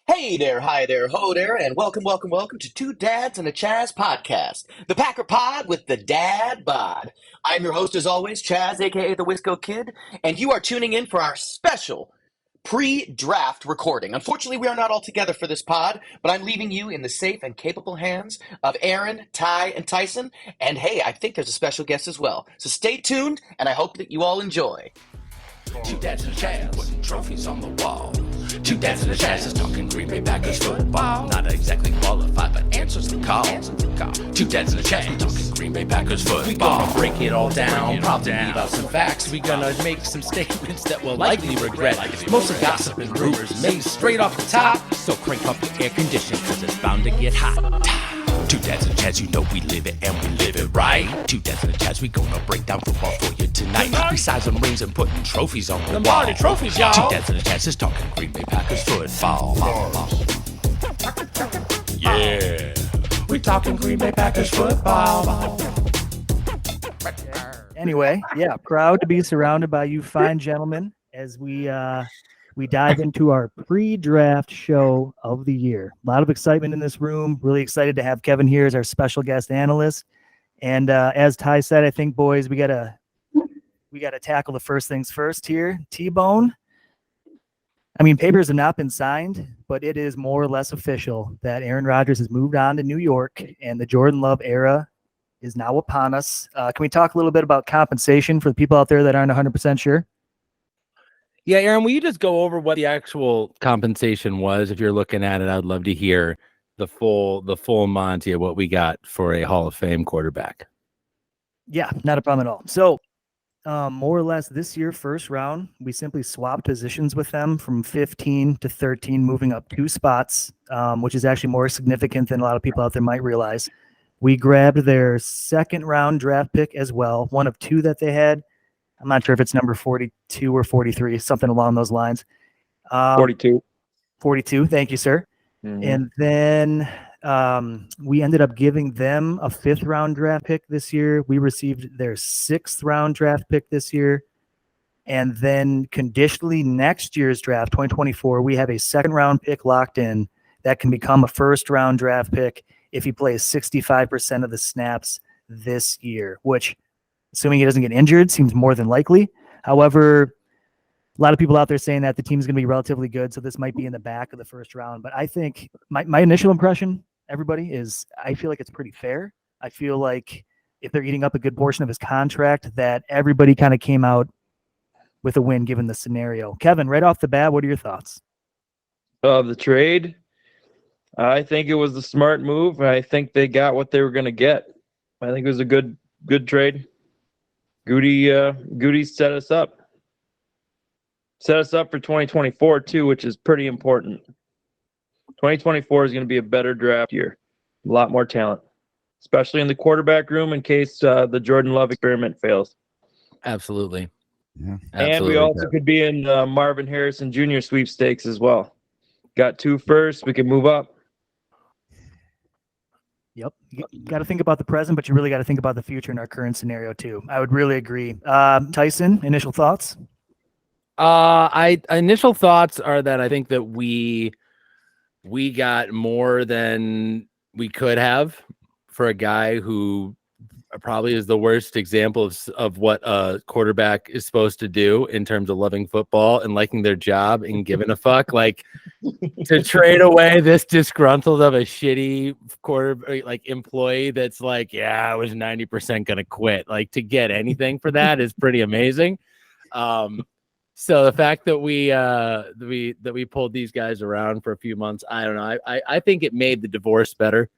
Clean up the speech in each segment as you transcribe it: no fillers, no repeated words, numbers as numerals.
Hey there, hi there, ho there, and welcome to Two Dads and a Chaz podcast, the Packer Pod with the Dad Bod. I'm your host, as always, Chaz, aka the Wisco Kid, and you are tuning in for our special pre-draft recording. Unfortunately, we are not all together for this pod, but I'm leaving you in the safe and capable hands of Aaron, Ty, and Tyson. And hey, I think there's a special guest as well. So stay tuned, and I hope that you all enjoy. Two dads and a chance, putting trophies on the wall. Two dads and a chance is talking Green Bay Packers football. Not exactly qualified, but answers the call. Two dads and a chance, talking Green Bay Packers football. We gonna break it all down, probably leave out some facts. We gonna make some statements that we'll likely regret. Most of gossip and rumors made straight off the top. So crank up your air condition, cause it's bound to get hot. Two dads and a chance, you know we live it and we live it right. Two dads and a chance, we gonna break down football for you tonight. Besides some rings and putting trophies on the wall. Trophies, y'all. Two dads and a chance is talking Green Bay Packers football. Yeah, we talking Green Bay Packers football. Anyway, yeah, proud to be surrounded by you fine gentlemen as we dive into our pre-draft show of the year. A lot of excitement in this room. Really excited to have Kevin here as our special guest analyst. And as Ty said, I think, boys, we gotta tackle the first things first here. T-Bone. I mean, papers have not been signed, but it is more or less official that Aaron Rodgers has moved on to New York, and the Jordan Love era is now upon us. Can we talk a little bit about compensation for the people out there that aren't 100% sure? Yeah, Aaron, will you just go over what the actual compensation was? If you're looking at it, I'd love to hear the full Monty of what we got for a Hall of Fame quarterback. Yeah, not a problem at all. So more or less this year, first round, we simply swapped positions with them from 15 to 13, moving up 2 spots, which is actually more significant than a lot of people out there might realize. We grabbed their second round draft pick as well, one of 2 that they had. I'm not sure if it's number 42 or 43, something along those lines. 42. 42. Thank you, sir. Mm-hmm. And then we ended up giving them a 5th round draft pick this year. We received their 6th round draft pick this year. And then conditionally next year's draft, 2024, we have a 2nd round pick locked in that can become a 1st round draft pick if he plays 65% of the snaps this year, which, assuming he doesn't get injured, seems more than likely. However, a lot of people out there saying that the team is going to be relatively good, so this might be in the back of the 1st round. But I think my initial impression, everybody, is I feel like it's pretty fair. I feel like if they're eating up a good portion of his contract, that everybody kind of came out with a win given the scenario. Kevin, right off the bat, what are your thoughts? The trade, I think it was the smart move. I think they got what they were going to get. I think it was a good trade. Goody set us up. Set us up for 2024 too, which is pretty important. 2024 is going to be a better draft year. A lot more talent, especially in the quarterback room in case the Jordan Love experiment fails. Absolutely. Yeah. And we also could be in Marvin Harrison Jr. sweepstakes as well. Got 2 firsts. We can move up. Yep. You got to think about the present, but you really got to think about the future in our current scenario too. I would really agree. Tyson, initial thoughts? Initial thoughts are that I think that we got more than we could have for a guy who probably is the worst example of what a quarterback is supposed to do in terms of loving football and liking their job and giving a fuck. Like, to trade away this disgruntled of a shitty employee that's like, yeah, I was 90% gonna quit. Like, to get anything for that is pretty amazing. So the fact that we pulled these guys around for a few months, I don't know. I think it made the divorce better.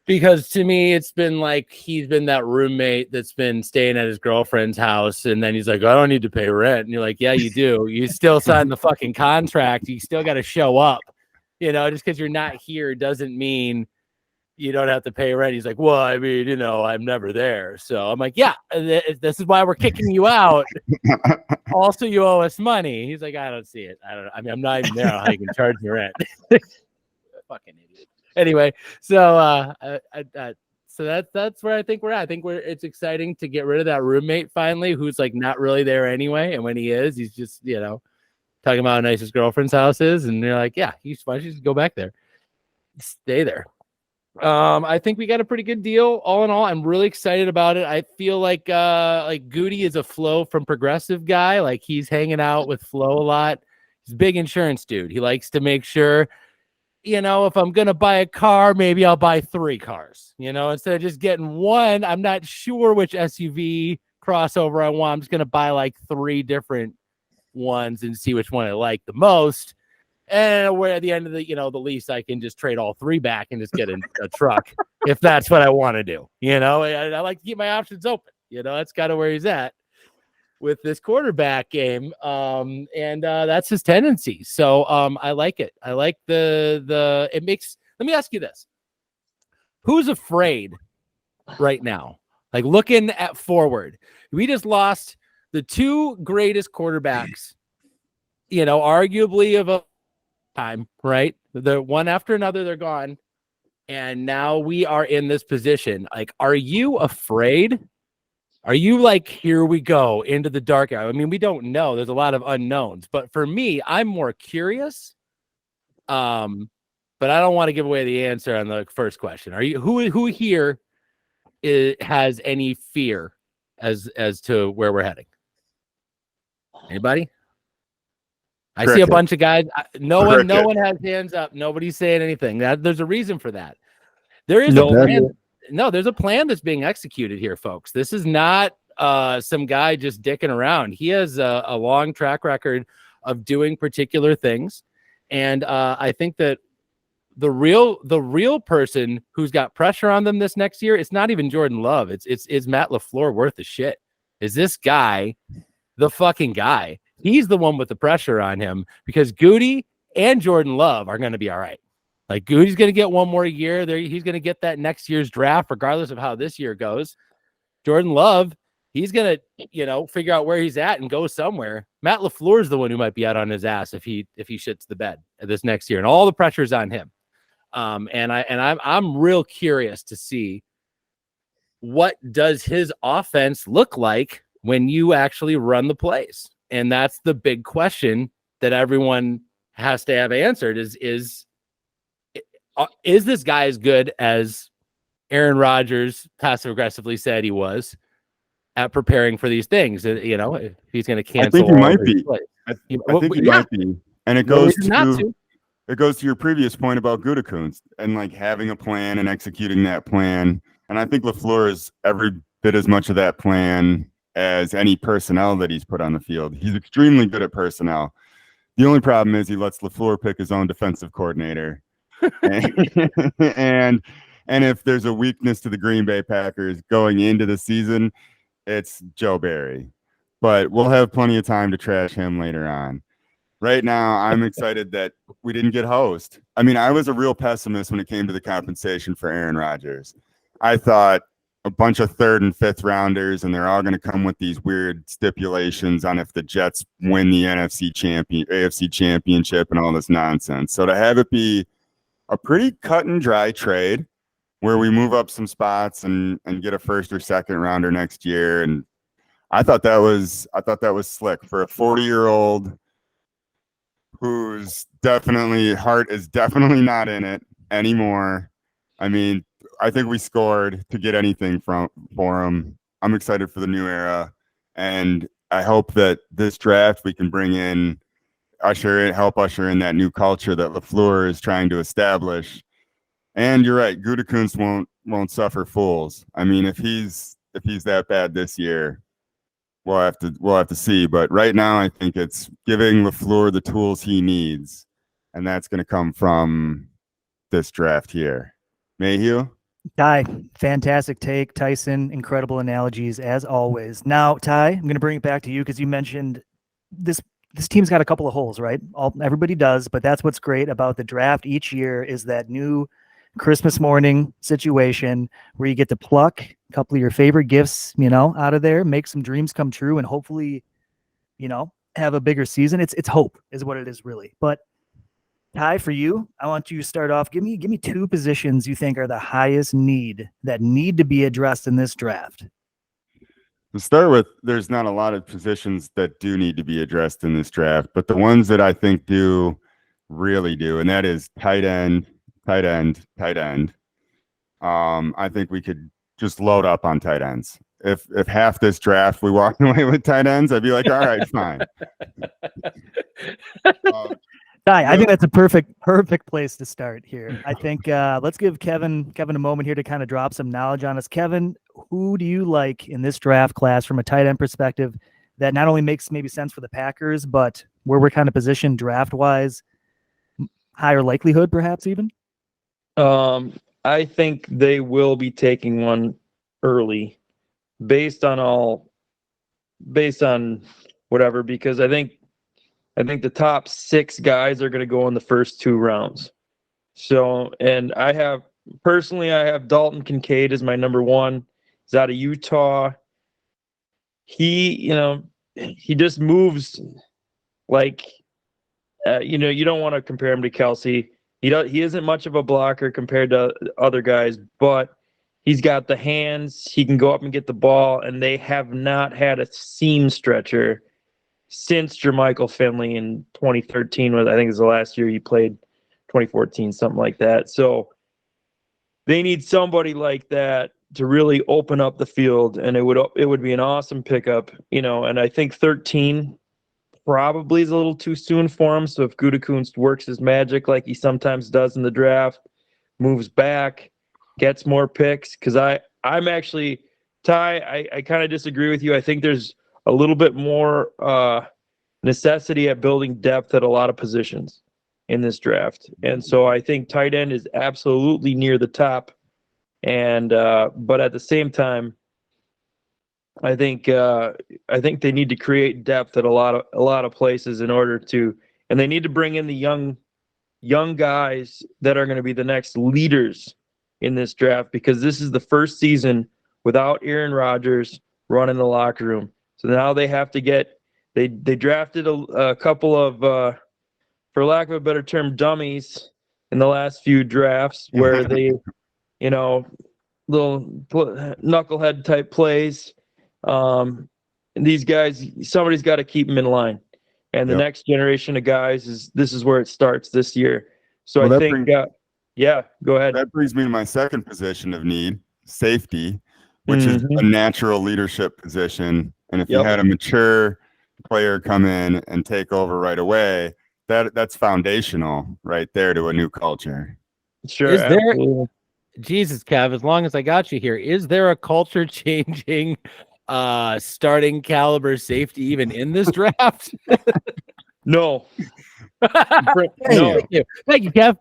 Because to me, it's been like he's been that roommate that's been staying at his girlfriend's house. And then he's like, I don't need to pay rent. And you're like, yeah, you do. You still signed the fucking contract. You still got to show up. You know, just because you're not here doesn't mean you don't have to pay rent. He's like, well, I mean, you know, I'm never there. So I'm like, yeah, this is why we're kicking you out. Also, you owe us money. He's like, I don't see it. I don't know. I mean, I'm not even there. I don't know how you can charge me rent. Fucking idiot. Anyway, so that's where I think we're at. I think it's exciting to get rid of that roommate finally, who's like not really there anyway. And when he is, he's just, you know, talking about how nice his girlfriend's house is, and you're like, yeah, why don't you just go back there, stay there. I think we got a pretty good deal. All in all, I'm really excited about it. I feel like Goody is a Flo from Progressive guy. Like he's hanging out with Flo a lot. He's a big insurance dude. He likes to make sure, if I'm gonna buy a car, maybe I'll buy 3 cars. Instead of just getting one. I'm not sure which SUV crossover I want. I'm just gonna buy like 3 different ones and see which one I like the most. And where at the end of the lease, I can just trade all 3 back and just get a truck if that's what I want to do. I like to keep my options open. That's kind of where he's at with this quarterback game. And that's his tendency. So I like it. I like it makes, let me ask you this. Who's afraid right now? Like looking at forward, we just lost the 2 greatest quarterbacks, arguably of a time, right? The one after another, they're gone. And now we are in this position. Like, are you afraid? Are you like, here we go into the dark hour? I mean, we don't know. There's a lot of unknowns. But for me, I'm more curious. But I don't want to give away the answer on the first question. Are you who here has any fear as to where we're heading? Anybody? I see a bunch of guys. No one has hands up. Nobody's saying anything. There's a reason for that. There is a plan. No, there's a plan that's being executed here, folks. This is not some guy just dicking around. He has a long track record of doing particular things, and I think that the real person who's got pressure on them this next year, it's not even Jordan Love. It's Matt LaFleur worth the shit? Is this guy the fucking guy? He's the one with the pressure on him because Goody and Jordan Love are going to be all right. Like Goody's going to get one more year there. He's going to get that next year's draft, regardless of how this year goes. Jordan Love, he's going to, figure out where he's at and go somewhere. Matt LaFleur is the one who might be out on his ass if he shits the bed this next year, and all the pressure's on him. I'm real curious to see what does his offense look like when you actually run the plays. And that's the big question that everyone has to have answered is this guy as good as Aaron Rodgers passive aggressively said he was at preparing for these things? If he's going to cancel. I think he might be. I think he might be. And it goes to your previous point about Gutekunst and like having a plan and executing that plan. And I think LaFleur is every bit as much of that plan as any personnel that he's put on the field. He's extremely good at personnel. The only problem is he lets LaFleur pick his own defensive coordinator. and if there's a weakness to the Green Bay Packers going into the season, it's Joe Barry. But we'll have plenty of time to trash him later on. Right now, I'm excited that we didn't get host. I mean, I was a real pessimist when it came to the compensation for Aaron Rodgers. I thought a bunch of 3rd and 5th rounders, and they're all going to come with these weird stipulations on if the Jets win the AFC championship and all this nonsense. So to have it be a pretty cut and dry trade where we move up some spots and get a 1st or 2nd rounder next year. And I thought that was slick for a 40-year-old whose heart is definitely not in it anymore. I mean, I think we scored to get anything for him. I'm excited for the new era, and I hope that this draft we can bring in, help usher in that new culture that LaFleur is trying to establish. And you're right, Gutekunst won't suffer fools. I mean, if he's that bad this year, we'll have to see. But right now, I think it's giving LaFleur the tools he needs, and that's going to come from this draft here. Mayhew? Ty, fantastic take. Tyson, incredible analogies as always. Now, Ty, I'm going to bring it back to you because you mentioned this team's got a couple of holes, right? Everybody does, but that's what's great about the draft each year is that new Christmas morning situation where you get to pluck a couple of your favorite gifts, out of there, make some dreams come true, and hopefully, have a bigger season. It's hope is what it is really. But Ty, for you, I want you to start off. Give me 2 positions you think are the highest need that need to be addressed in this draft. To start with, there's not a lot of positions that do need to be addressed in this draft, but the ones that I think do really do, and that is tight end, tight end, tight end. I think we could just load up on tight ends. If half this draft we walked away with tight ends, I'd be like, all right, fine. I think that's a perfect place to start here. I think let's give Kevin a moment here to kind of drop some knowledge on us. Kevin, who do you like in this draft class from a tight end perspective that not only makes maybe sense for the Packers, but where we're kind of positioned draft wise, higher likelihood perhaps even? I think they will be taking one early based on whatever, because I think the top 6 guys are going to go in the first 2 rounds. So, and I have Dalton Kincaid as my number 1. He's out of Utah. He just moves like, you don't want to compare him to Kelsey. He isn't much of a blocker compared to other guys, but he's got the hands. He can go up and get the ball, and they have not had a seam stretcher since Jermichael Finley in 2013, I think is the last year he played, 2014, something like that. So they need somebody like that to really open up the field, and it would be an awesome pickup, and I think 13 probably is a little too soon for him. So if Gutekunst works his magic like he sometimes does in the draft, moves back, gets more picks, because I'm actually, Ty, I kind of disagree with you. I think there's a little bit more necessity at building depth at a lot of positions in this draft. And so I think tight end is absolutely near the top. And but at the same time, I think they need to create depth at a lot of places in order to, and they need to bring in the young guys that are going to be the next leaders in this draft, because this is the first season without Aaron Rodgers running the locker room. So now they have to they drafted a couple of, for lack of a better term, dummies in the last few drafts where they, little knucklehead type plays. And these guys, somebody's got to keep them in line. And the next generation of guys this is where it starts this year. So I think, go ahead. That brings me to my second position of need, safety, which is a natural leadership position. And if you had a mature player come in and take over right away, that's foundational right there to a new culture. Sure. Is there, Jesus, Kev, as long as I got you here, is there a culture changing starting caliber safety even in this draft? No. No. Thank you, Kev.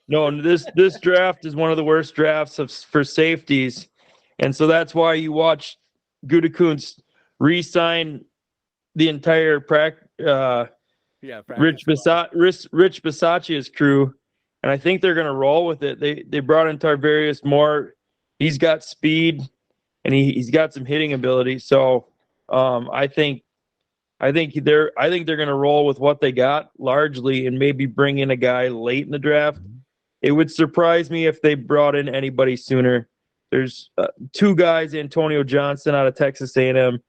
No, this draft is one of the worst drafts for safeties. And so that's why you watch Gutekunst re-sign the entire Rich Bisaccia's crew, and I think they're going to roll with it. They brought in Tarvarius Moore. He's got speed, and he's got some hitting ability. So I think they're going to roll with what they got largely, and maybe bring in a guy late in the draft. It would surprise me if they brought in anybody sooner. There's 2 guys, Antonio Johnson out of Texas A&M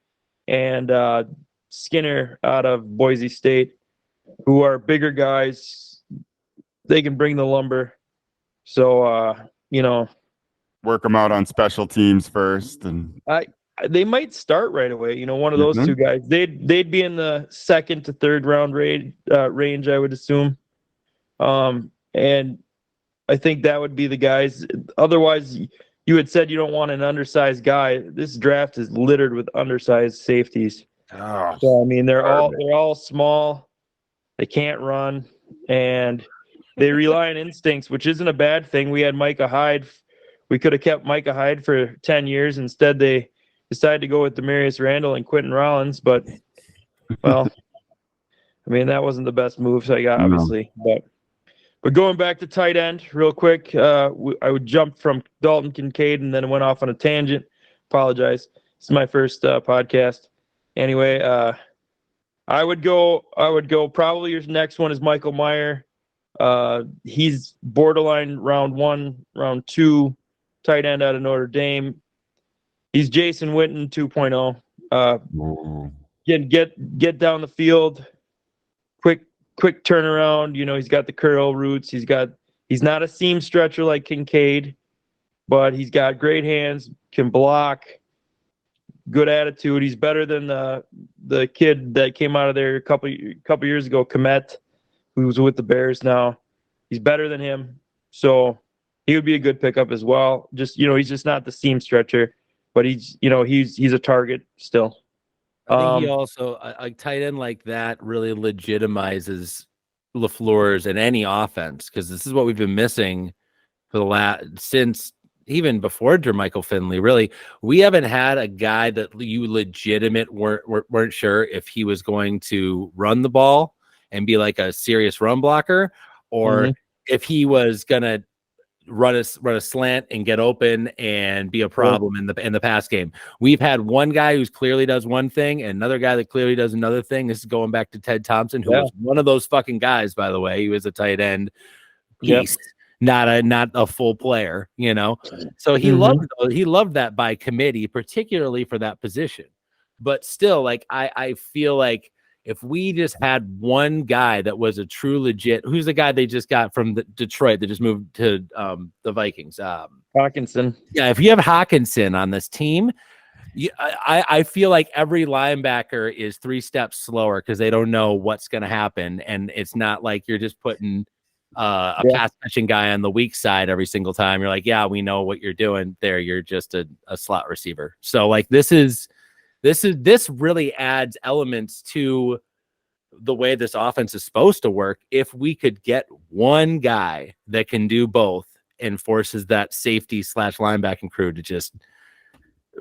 and Skinner out of Boise State, who are bigger guys. They can bring the lumber. So, work them out on special teams first. And they might start right away. One of those 2 guys, they'd be in the 2nd to 3rd round range, I would assume. And I think that would be the guys. Otherwise, you had said you don't want an undersized guy. This draft is littered with undersized safeties. Oh, So I mean, they're all small. They can't run, and they rely on instincts, which isn't a bad thing. We had Micah Hyde. We could have kept Micah Hyde for 10 years. Instead, they decided to go with Demarius Randall and Quentin Rollins. But, well, I mean, that wasn't the best moves I got, obviously. But going back to tight end real quick, I would jump from Dalton Kincaid and then went off on a tangent. Apologize. This is my first podcast. Anyway, I would go probably your next one is Michael Mayer. He's borderline round 1, round 2 tight end out of Notre Dame. He's Jason Witten 2.0. Ooh. Get down the field, quick turnaround. He's got the curl roots. He's not a seam stretcher like Kincaid, but he's got great hands, can block, good attitude. He's better than the kid that came out of there a couple years ago, Komet, who's with the Bears now. He's better than him, so he would be a good pickup as well. Just he's just not the seam stretcher, but he's a target still. I think he also a tight end like that really legitimizes LaFleur's in any offense, because this is what we've been missing for since even before Jermichael Finley. Really, we haven't had a guy that you weren't sure if he was going to run the ball and be like a serious run blocker, or if he was gonna run a slant and get open and be a problem in the pass game. We've had one guy who clearly does one thing and another guy that clearly does another thing. This is going back to Ted Thompson, who was one of those fucking guys, by the way. He was a tight end piece, not a full player, So he loved that by committee, particularly for that position. But still, like I feel like if we just had one guy that was a true legit, who's the guy they just got from Detroit that just moved to the Vikings? Hawkinson. Yeah, if you have Hawkinson on this team, I feel like every linebacker is 3 steps slower because they don't know what's going to happen. And it's not like you're just putting a pass catching guy on the weak side every single time. You're like, yeah, we know what you're doing there. You're just a slot receiver. So like this really adds elements to the way this offense is supposed to work. If we could get one guy that can do both and forces that safety / linebacking crew to just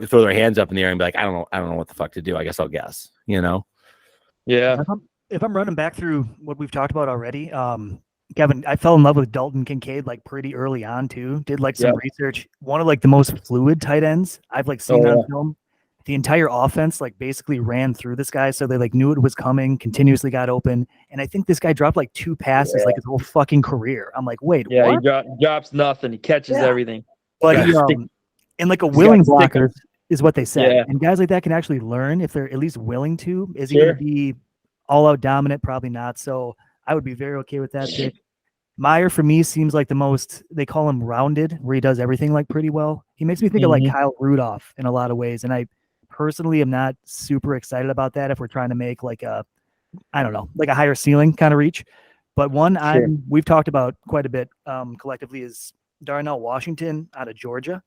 throw their hands up in the air and be like, I don't know what the fuck to do. I guess I'll guess, Yeah. If I'm running back through what we've talked about already, Kevin, I fell in love with Dalton Kincaid like pretty early on too. Did like some research. One of like the most fluid tight ends I've like seen on film. The entire offense like basically ran through this guy, so they like knew it was coming, continuously got open, and I think this guy dropped like 2 passes like his whole fucking career. I'm like, wait, what? He drops nothing. He catches everything. But and like a willing blocker is what they said. And guys like that can actually learn if they're at least willing to. Is he going to be all out dominant? Probably not. So I would be very okay with that pick. Meyer for me seems like the most, they call him rounded, where he does everything like pretty well. He makes me think of like Kyle Rudolph in a lot of ways, and I personally am not super excited about that if we're trying to make like a higher ceiling kind of reach. But one we've talked about quite a bit collectively is Darnell Washington out of Georgia.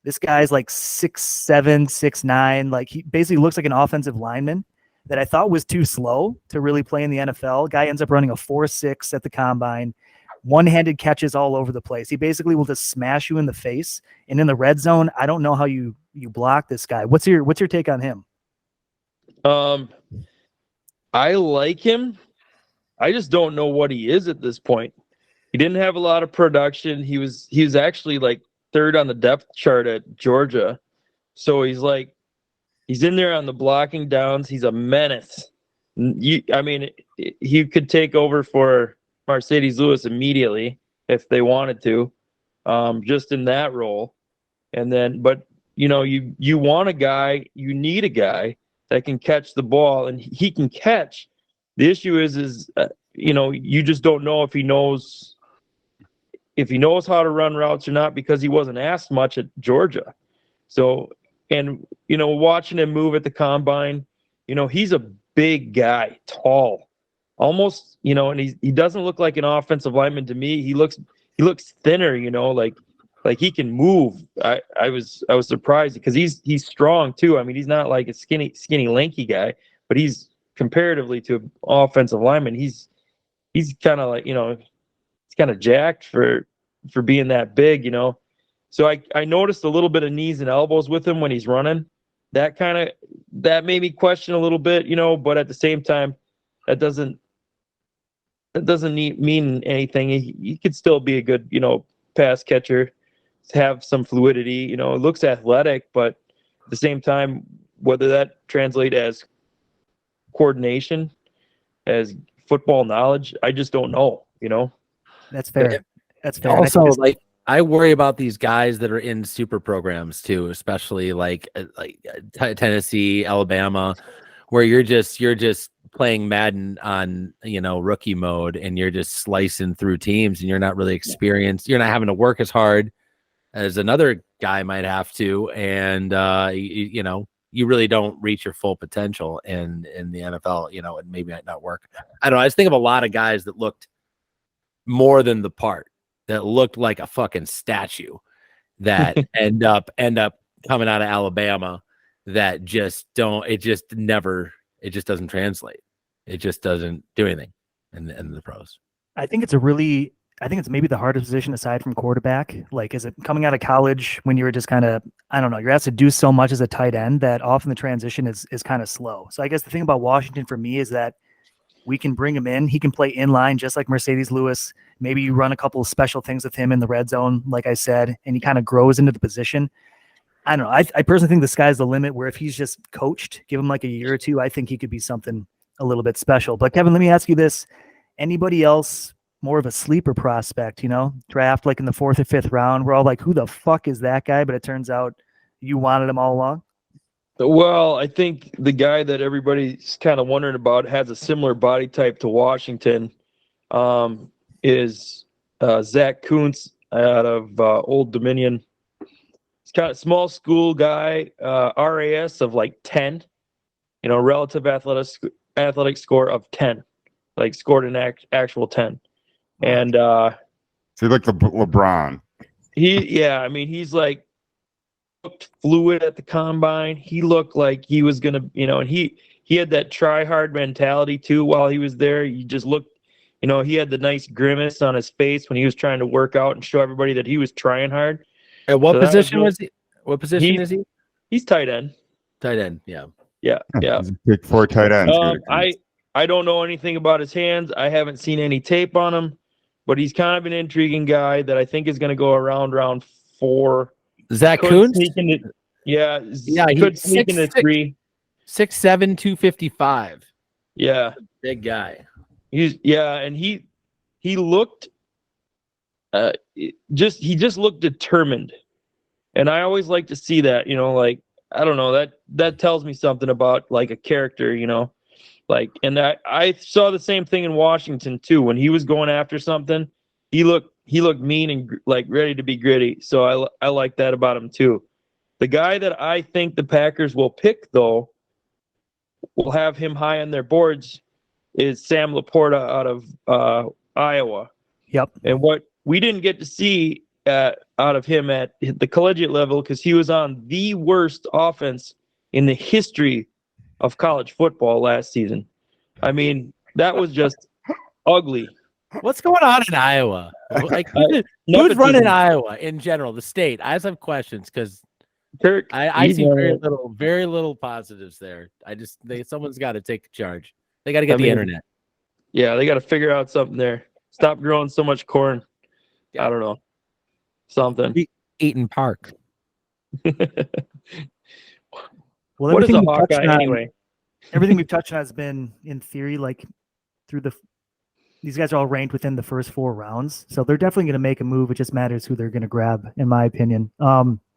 This guy's like 6'7", 6'9", like he basically looks like an offensive lineman that I thought was too slow to really play in the NFL. Guy ends up running a 4.6 at the combine. One-handed catches all over the place. He basically will just smash you in the face. And in the red zone, I don't know how you block this guy. What's your take on him? I like him. I just don't know what he is at this point. He didn't have a lot of production. He was actually like 3rd on the depth chart at Georgia. So he's in there on the blocking downs. He's a menace. He could take over for Mercedes Lewis immediately if they wanted to, just in that role. And then, but you want a guy, you need a guy that can catch the ball, and he can catch. The issue is you just don't know if he knows how to run routes or not, because he wasn't asked much at Georgia. So, and watching him move at the combine, he's a big guy, tall. Almost, and he doesn't look like an offensive lineman to me. He looks thinner, like he can move. I was surprised because he's strong too. I mean, he's not like a skinny lanky guy, but he's comparatively to an offensive lineman, he's kind of like, he's kind of jacked for being that big, So I noticed a little bit of knees and elbows with him when he's running. That made me question a little bit, but at the same time, that doesn't mean anything. He could still be a good, pass catcher, have some fluidity, it looks athletic, but at the same time, whether that translate as coordination, as football knowledge, I just don't know, That's fair. That's fair. Also, like I worry about these guys that are in super programs too, especially Tennessee, Alabama, where you're just playing Madden on, rookie mode, and you're just slicing through teams, and you're not really experienced. You're not having to work as hard as another guy might have to, and you really don't reach your full potential in the NFL. And maybe might not work. I don't know. I just think of a lot of guys that looked more than the part, that looked like a fucking statue, that end up coming out of Alabama, that just doesn't translate. It just doesn't do anything in the pros. I think it's maybe the hardest position aside from quarterback. Like, is it coming out of college when you were just kind of, I don't know, you're asked to do so much as a tight end that often the transition is kind of slow. So I guess the thing about Washington for me is that we can bring him in. He can play in line just like Mercedes Lewis. Maybe you run a couple of special things with him in the red zone, like I said, and he kind of grows into the position. I don't know. I personally think the sky's the limit, where if he's just coached, give him like a year or two, I think he could be something a little bit special. But Kevin, let me ask you this. Anybody else more of a sleeper prospect, draft like in the 4th or 5th round? We're all like, who the fuck is that guy? But it turns out you wanted him all along. Well, I think the guy that everybody's kind of wondering about has a similar body type to Washington, is Zach Kuntz out of Old Dominion. He's kind of small school guy, RAS of like 10, relative athletic score of 10, like scored an actual 10. And so he looked like LeBron. He's like looked fluid at the combine. He looked like he was gonna, and he had that try hard mentality too while he was there. You just looked, he had the nice grimace on his face when he was trying to work out and show everybody that he was trying hard. At what position was he? What position is he? He's tight end. Tight end, yeah. Yeah. He's a big 4 tight ends. I don't know anything about his hands. I haven't seen any tape on him, but he's kind of an intriguing guy that I think is going to go around round 4. Zach Kuntz? Could sneak into 3. 6'7", 255. Yeah. Big guy. And he looked he just looked determined. And I always like to see that, like, I don't know, that tells me something about like a character, like, and I saw the same thing in Washington too. When he was going after something, he looked mean and like ready to be gritty. So I like that about him too. The guy that I think the Packers will pick, though, will have him high on their boards, is Sam Laporta out of Iowa. Yep. And what we didn't get to see out of him at the collegiate level, because he was on the worst offense in the history of college football last season. I mean, that was just ugly. What's going on in Iowa? Like, who's running Iowa in general, the state? I just have questions because Kirk, I see very little positives there. Someone's got to take charge. They got to get the internet. Yeah, they got to figure out something there. Stop growing so much corn. Yeah. I don't know. Something. Eaton Park. Well, what is a Hawkeye anyway? Everything we've touched on has been, in theory, like these guys are all ranked within the first 4 rounds. So they're definitely going to make a move. It just matters who they're going to grab, in my opinion.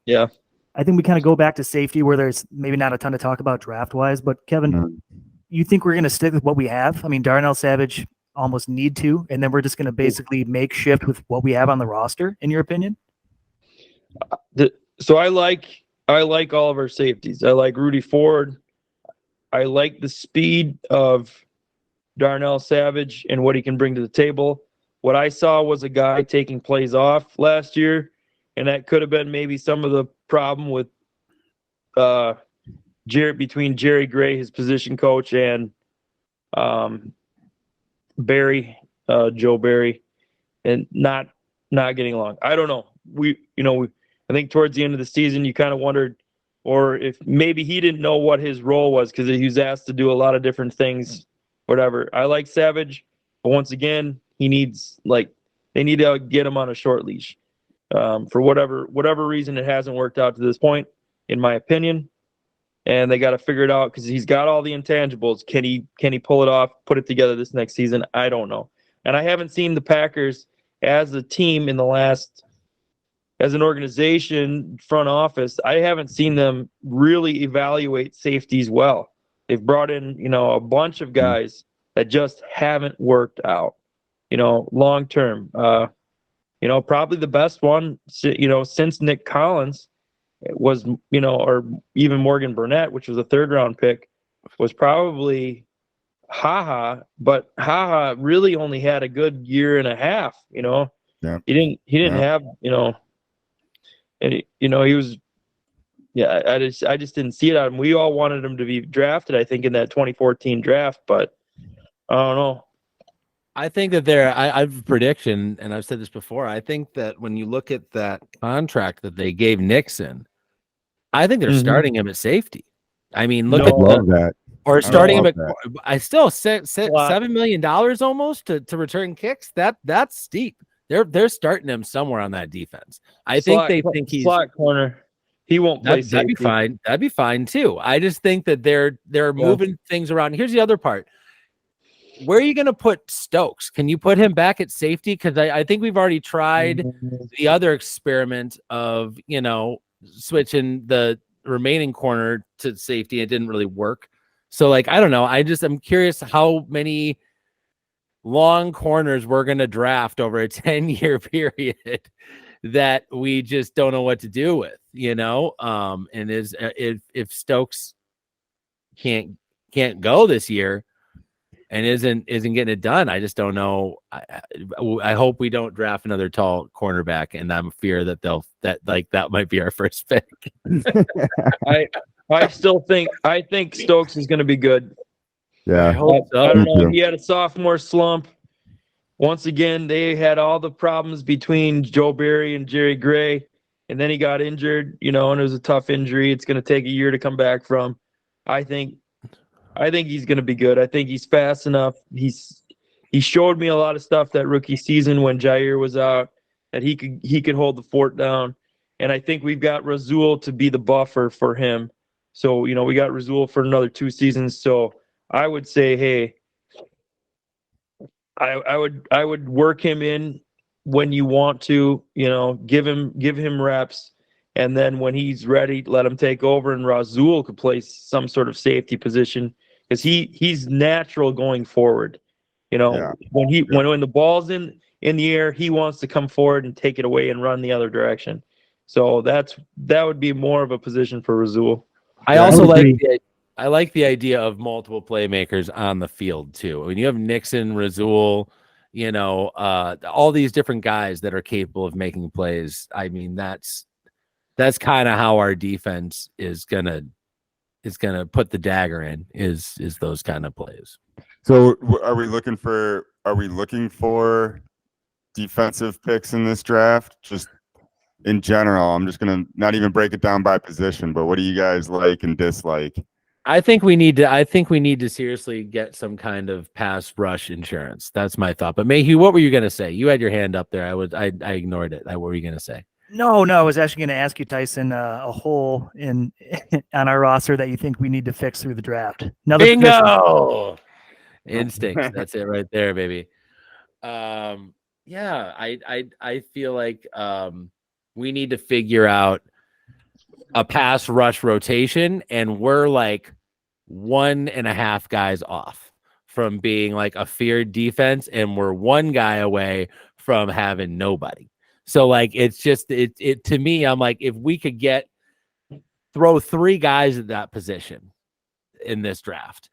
Yeah. I think we kind of go back to safety, where there's maybe not a ton to talk about draft-wise. But, Kevin, you think we're going to stick with what we have? I mean, Darnell Savage almost need to, and then we're just going to basically make shift with what we have on the roster, in your opinion? So I like all of our safeties. I like Rudy Ford. I like the speed of Darnell Savage and what he can bring to the table. What I saw was a guy taking plays off last year, and that could have been maybe some of the problem with between Jerry Gray, his position coach, and Barry, Joe Barry, and not getting along. I don't know. I think towards the end of the season, you kind of wondered, or if maybe he didn't know what his role was because he was asked to do a lot of different things, whatever. I like Savage, but once again, they need to get him on a short leash. For whatever reason, it hasn't worked out to this point, in my opinion. And they got to figure it out because he's got all the intangibles. Can he pull it off, put it together this next season? I don't know. And I haven't seen the Packers as a team in the last as an organization, front office, I haven't seen them really evaluate safeties well. They've brought in, a bunch of guys that just haven't worked out, long term. Probably the best one, since Nick Collins was, or even Morgan Burnett, which was a 3rd round pick, was probably Haha, but Haha really only had a good year and a half, Yeah. He didn't Yeah. have, and he was, I just didn't see it out of him. We all wanted him to be drafted, I think, in that 2014 draft, but I don't know. I think that I have a prediction, and I've said this before. I think that when you look at that contract that they gave Nixon, I think they're starting him at safety. I mean, look No. at Love that. or starting him love at. that. I still set $7 million almost to return kicks. That's steep. They're starting him somewhere on that defense. I think they think he's slot corner. He won't play that'd be safety. fine. That'd be fine too. I just think that they're moving things around. Here's the other part. Where are you going to put Stokes? Can you put him back at safety? Because I think we've already tried the other experiment of, switching the remaining corner to safety. It didn't really work. So, I don't know. I'm curious how many long corners we're going to draft over a 10-year period that we just don't know what to do with, and if Stokes can't go this year and isn't getting it done, I just don't know. I hope we don't draft another tall cornerback, and I'm fear that that might be our first pick. I think Stokes is going to be good. I Yeah. hope so. I don't Me know. too. He had a sophomore slump. Once again, they had all the problems between Joe Barry and Jerry Gray, and then he got injured, and it was a tough injury. It's going to take a year to come back from. I think he's going to be good. I think he's fast enough. He showed me a lot of stuff that rookie season when Jair was out, that he could hold the fort down. And I think we've got Rasul to be the buffer for him. So, we got Rasul for another 2 seasons. So I would say, hey, I would work him in when you want to, give him reps, and then when he's ready, let him take over, and Rasul could play some sort of safety position because he's natural going forward. Yeah. When the ball's in the air, he wants to come forward and take it away and run the other direction. So that would be more of a position for Rasul. I also like the idea of multiple playmakers on the field too. When you have Nixon, Rasul, all these different guys that are capable of making plays. I mean, that's kind of how our defense is gonna put the dagger in. Is those kind of plays. So are we looking for defensive picks in this draft? Just in general, I'm just gonna not even break it down by position, but what do you guys like and dislike? I think we need to seriously get some kind of pass rush insurance. That's my thought. But Mayhew, what were you going to say? You had your hand up there. I ignored it. What were you going to say? No, I was actually going to ask you, Tyson, a hole on our roster that you think we need to fix through the draft. Another position. Bingo! Instincts. That's it right there, baby. Yeah, I feel like we need to figure out a pass rush rotation, and we're like 1.5 guys off from being like a feared defense, and we're one guy away from having nobody. So it's just it to me, I'm like, if we could throw 3 guys at that position in this draft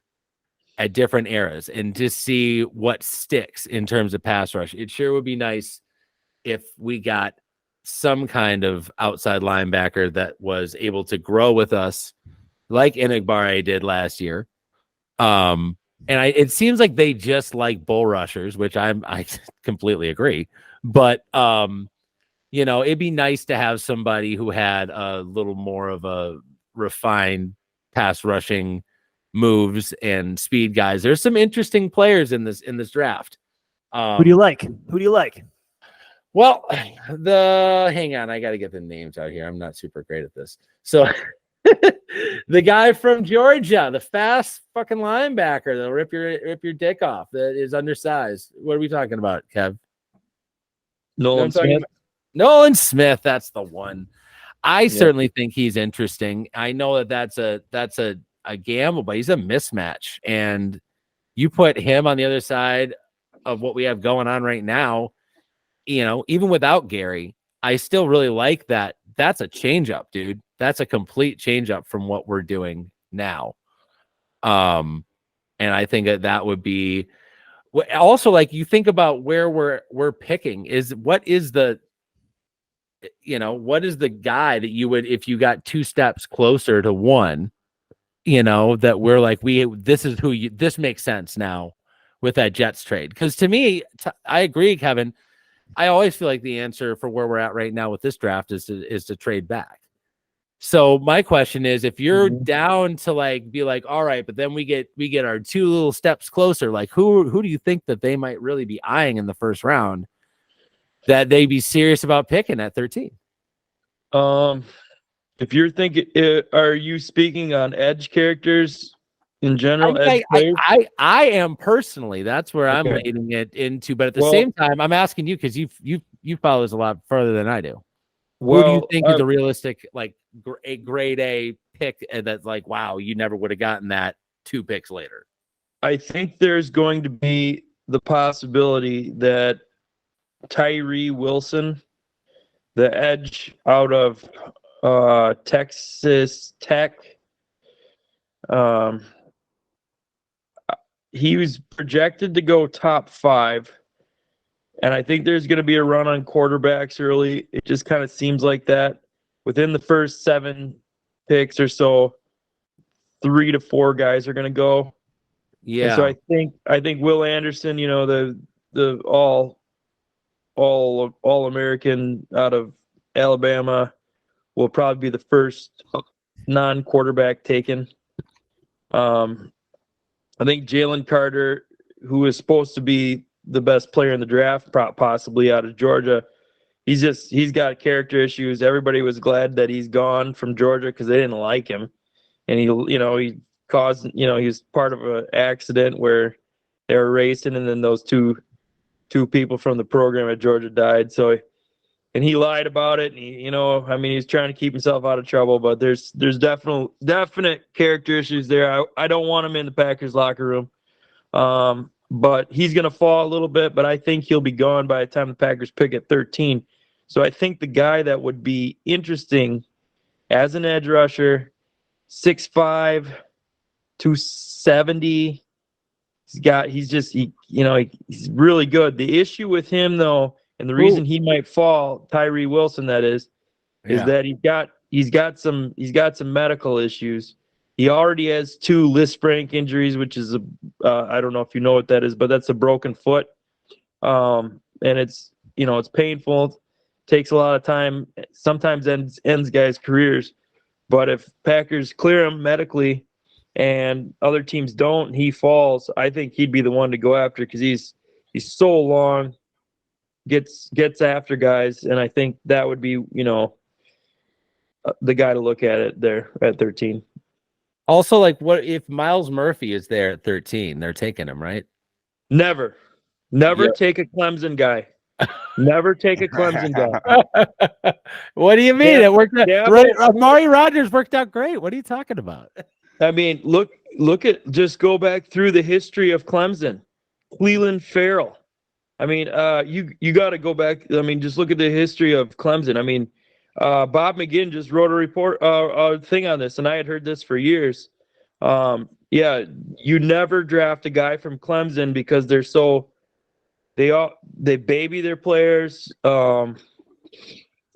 at different eras and just see what sticks in terms of pass rush, it sure would be nice if we got some kind of outside linebacker that was able to grow with us like Enigbare did last year. And it seems like they just like bull rushers, which I completely agree. But, it'd be nice to have somebody who had a little more of a refined pass rushing moves and speed guys. There's some interesting players in this draft. Who do you like? Well, hang on, I got to get the names out here. I'm not super great at this. So the guy from Georgia, the fast fucking linebacker that'll rip your dick off, that is undersized. What are we talking about, Kev? Nolan Smith. Nolan Smith, that's the one. I certainly think he's interesting. I know that's a gamble, but he's a mismatch. And you put him on the other side of what we have going on right now, even without Gary, I still really like that. That's a change up, dude. That's a complete change up from what we're doing now. And I think that would be also, like, you think about where we're picking what is the guy that you would, if you got 2 steps closer to one, that we're like, this makes sense now with that Jets trade. Because to me, I agree, Kevin. I always feel like the answer for where we're at right now with this draft is to trade back. So my question is, if you're down to be like, all right, but then we get our 2 little steps closer, like who do you think that they might really be eyeing in the first round that they be serious about picking at 13? If you're thinking, are you speaking on edge characters in general? I am personally. That's where I'm rating it into. But at the same time, I'm asking you because you follow this a lot further than I do. Who do you think is a realistic, a grade A pick that's like, wow, you never would have gotten that 2 picks later? I think there's going to be the possibility that Tyree Wilson, the edge out of Texas Tech, he was projected to go top 5. And I think there's going to be a run on quarterbacks early. It just kind of seems like that. Within the first 7 picks or so, 3 to 4 guys are going to go. Yeah. And so I think Will Anderson, the all American out of Alabama, will probably be the first non-quarterback taken. I think Jalen Carter, who is supposed to be the best player in the draft, possibly out of Georgia, he's got character issues. Everybody was glad that he's gone from Georgia because they didn't like him, and he caused, he was part of an accident where they were racing, and then those two people from the program at Georgia died. So, and he lied about it, and he's trying to keep himself out of trouble. But there's definite character issues there. I don't want him in the Packers locker room. But he's going to fall a little bit, but I think he'll be gone by the time the Packers pick at 13. So I think the guy that would be interesting as an edge rusher, 6'5", 270. He's really good. The issue with him, though, and the reason he might fall, Tyree Wilson, that is that he's got some medical issues. He already has 2 Lisfranc injuries, which is I don't know if you know what that is, but that's a broken foot. And it's painful, takes a lot of time, sometimes ends guys' careers. But if Packers clear him medically and other teams don't, he falls, I think he'd be the one to go after because he's so long, gets after guys, and I think that would be, the guy to look at it there at 13. Also, what if Miles Murphy is there at 13? They're taking him, right? Never take a Clemson guy. Never take a Clemson guy. What do you mean? It worked out. Right, Amari Rodgers worked out great. What are you talking about? I mean, just go back through the history of Clemson. Cleveland Farrell. I mean, you got to go back. I mean, just look at the history of Clemson. I mean, Bob McGinn just wrote a thing on this, and I had heard this for years. You never draft a guy from Clemson because they baby their players. And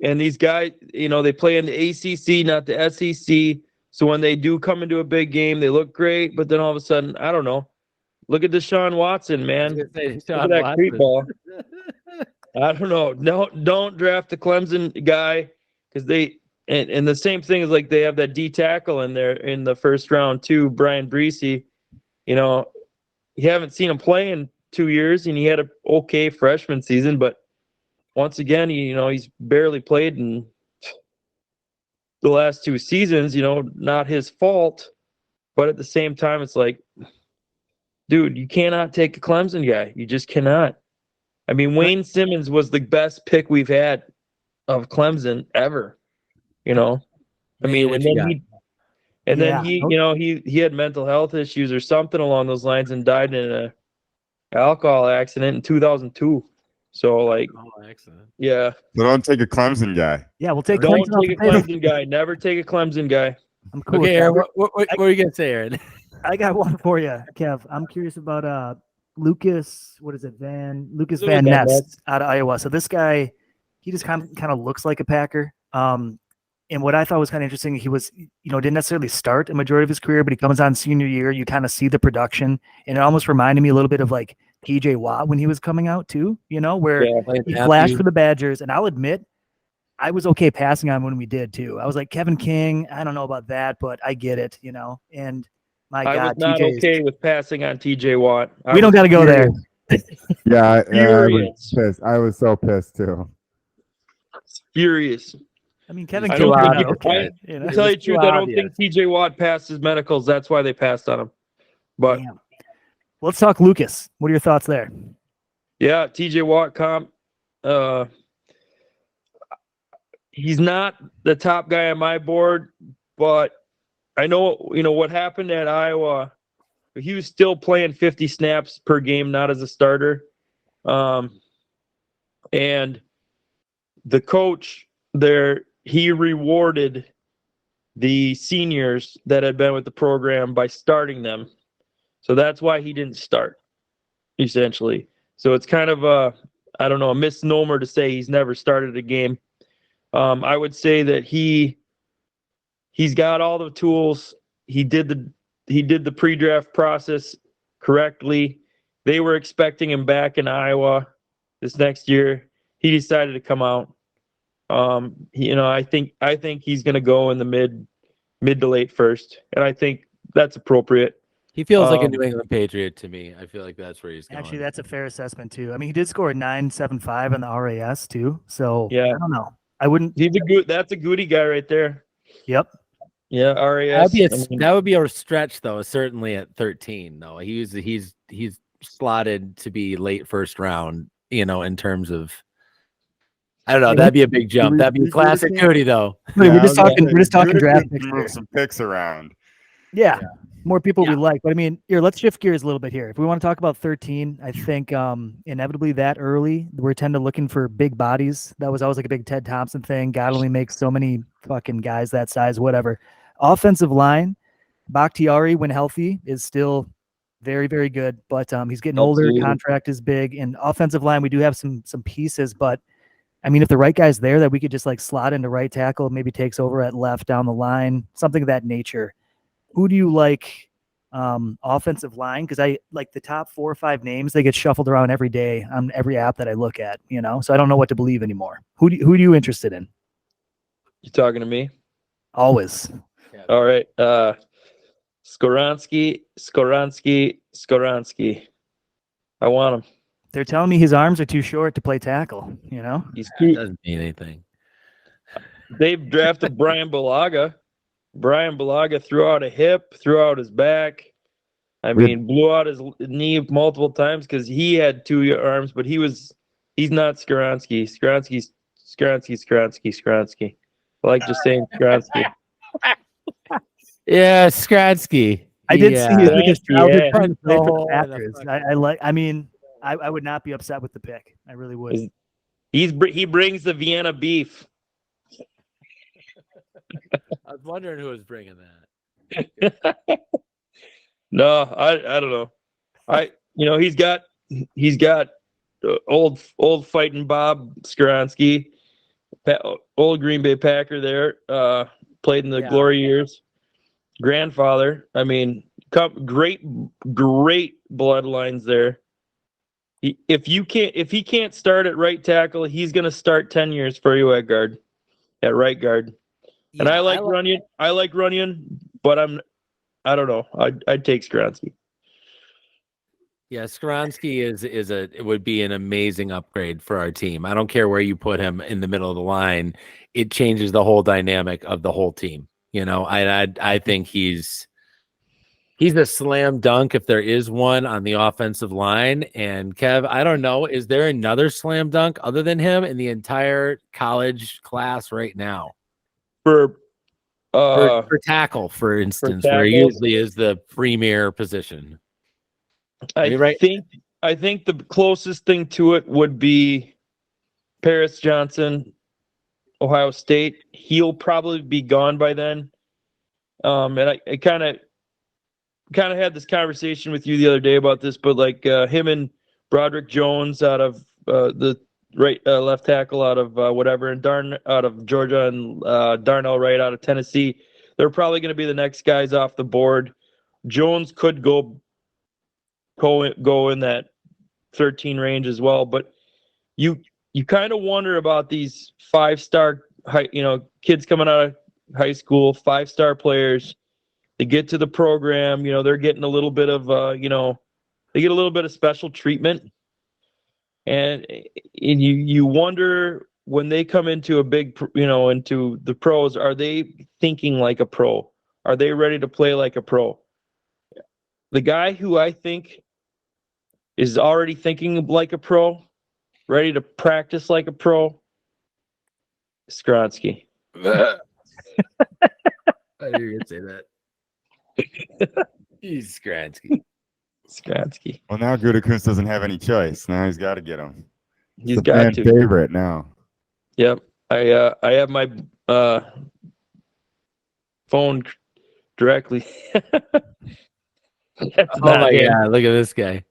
these guys, they play in the ACC, not the SEC. So when they do come into a big game, they look great. But then all of a sudden, I don't know. Look at Deshaun Watson, man. Look at that creep ball. I don't know. Don't draft the Clemson guy. Because and the same thing is they have that D tackle in there in the first round too, Brian Breesy. You haven't seen him play in 2 years, and he had an okay freshman season, but once again, he's barely played in the last 2 seasons. Not his fault, but at the same time, it's like, dude, you cannot take a Clemson guy. You just cannot. I mean, Wayne Simmons was the best pick we've had of Clemson ever. You know, I Nate, mean, what and you then got? Yeah. he had mental health issues or something along those lines and died in a alcohol accident in 2002. So like, Oh, excellent. yeah, So don't take a Clemson guy. Yeah, we'll take don't Clemson off take the a table. Clemson guy. Never take a Clemson guy. I'm cool. Okay, with that. Aaron, what were you gonna say, Aaron? I got one for you, Kev. I'm curious about Lucas. What is it? Lucas Van Van Ness out of Iowa. So this guy, he just kind of looks like a Packer. And what I thought was kind of interesting, he was, didn't necessarily start a majority of his career, but he comes on senior year. You kind of see the production, and it almost reminded me a little bit of like TJ Watt when he was coming out too. Where he flashed for the Badgers, and I'll admit, I was okay passing on when we did too. I was like, Kevin King, I don't know about that, but I get it, And my I God, was not TJ's okay with passing on TJ Watt. we don't got to go there. Yeah, I was Furious. pissed. I was so pissed too. Furious. I mean, Kevin I King, don't came think out he- okay. To tell you the truth, I don't think TJ Watt passed his medicals. That's why they passed on him. But Damn. Let's talk Lucas. What are your thoughts there? yeah, TJ Watt comp. He's not the top guy on my board, but I know what happened at Iowa. He was still playing 50 snaps per game, not as a starter. And the coach there, he rewarded the seniors that had been with the program by starting them. So that's why he didn't start, essentially. So it's kind of a misnomer to say he's never started a game. I would say that he's got all the tools. He did the pre-draft process correctly. They were expecting him back in Iowa this next year. He decided to come out. I think he's going to go in the mid to late first, and I think that's appropriate. He feels like a New England Patriot to me. I feel like that's where he's going. Actually, that's a fair assessment too. I mean, he did score 9.75 on the RAS too. So Yeah. I don't know. I wouldn't. That's a goody guy right there. Yep. Yeah, RAS. That would be a stretch though. Certainly at 13 though. He's slotted to be late first round. In terms of. I don't know. That'd be a big jump. That'd be classic Goody, though. We're just talking draft picks. Move some picks around. Yeah, more people we like. But I mean, let's shift gears a little bit here. If we want to talk about 13, I think inevitably that early, we're tend to looking for big bodies. That was always like a big Ted Thompson thing. God only makes so many fucking guys that size, whatever. Offensive line, Bakhtiari, when healthy, is still very, very good. But he's getting older. Contract is big. And offensive line, we do have some pieces, but I mean, if the right guy's there that we could just like slot into right tackle, maybe takes over at left down the line, something of that nature. Who do you like offensive line? Because I like the top 4 or 5 names, they get shuffled around every day on every app that I look at, so I don't know what to believe anymore. Who are you interested in? You talking to me? Always. All right. Skoransky. I want him. They're telling me his arms are too short to play tackle, He's That cute. doesn't mean anything. They've drafted Brian Bulaga. Brian Bulaga threw out a hip, threw out his back. I mean, blew out his knee multiple times because he had 2 arms, but he's not Skoransky. Skoransky. I like just saying Skoransky. Yeah, Skransky. I did see his biggest childhood Yeah. trying to play for the Oh, Packers. I would not be upset with the pick. I really would. He brings the Vienna beef. I was wondering who was bringing that. No, I don't know. He's got old fighting Bob Skoransky, old Green Bay Packer there, played in the glory years. Grandfather, I mean, great bloodlines there. If he can't start at right tackle, he's gonna start 10 years for you at right guard. And I like Runyon, but I don't know. I'd take Skoransky. Yeah, Skoransky it would be an amazing upgrade for our team. I don't care where you put him in the middle of the line. It changes the whole dynamic of the whole team. I think he's He's a slam dunk if there is one on the offensive line. And Kev, I don't know, is there another slam dunk other than him in the entire college class right now? For For tackle, for instance, where he tackle? usually is the premier position. I right? think the closest thing to it would be Paris Johnson, Ohio State. He'll probably be gone by then. And I kind of had this conversation with you the other day about this, but like him and Broderick Jones out of the left tackle out of whatever, and out of Georgia, and Darnell Wright out of Tennessee, they're probably going to be the next guys off the board. Jones could go in that 13 range as well, but you kind of wonder about these 5-star kids coming out of high school, 5-star players. They get to the program, they're getting a little bit of they get a little bit of special treatment, and you wonder when they come into a big into the pros, are they thinking like a pro? Are they ready to play like a pro? The guy who I think is already thinking like a pro, ready to practice like a pro, Skronsky. I knew you would say that. He's Skransky. Well, now Gutekunst doesn't have any choice. Now he's got to get him. He's the got fan to. favorite now. Yep. I have my phone directly. That's Oh my God, look at this guy.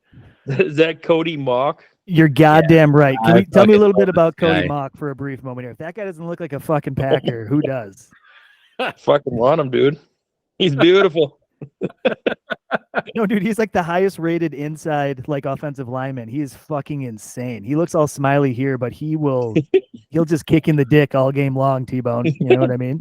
Is that Cody Mock? You're goddamn right. Can I you tell me a fucking little bit love about this Cody guy. Mock for a brief moment here? If that guy doesn't look like a fucking Packer, who does? Fucking want him, dude. He's beautiful. No, dude, he's like the highest rated inside offensive lineman. He is fucking insane. He looks all smiley here, but he'll just kick in the dick all game long, T-Bone. You know what I mean?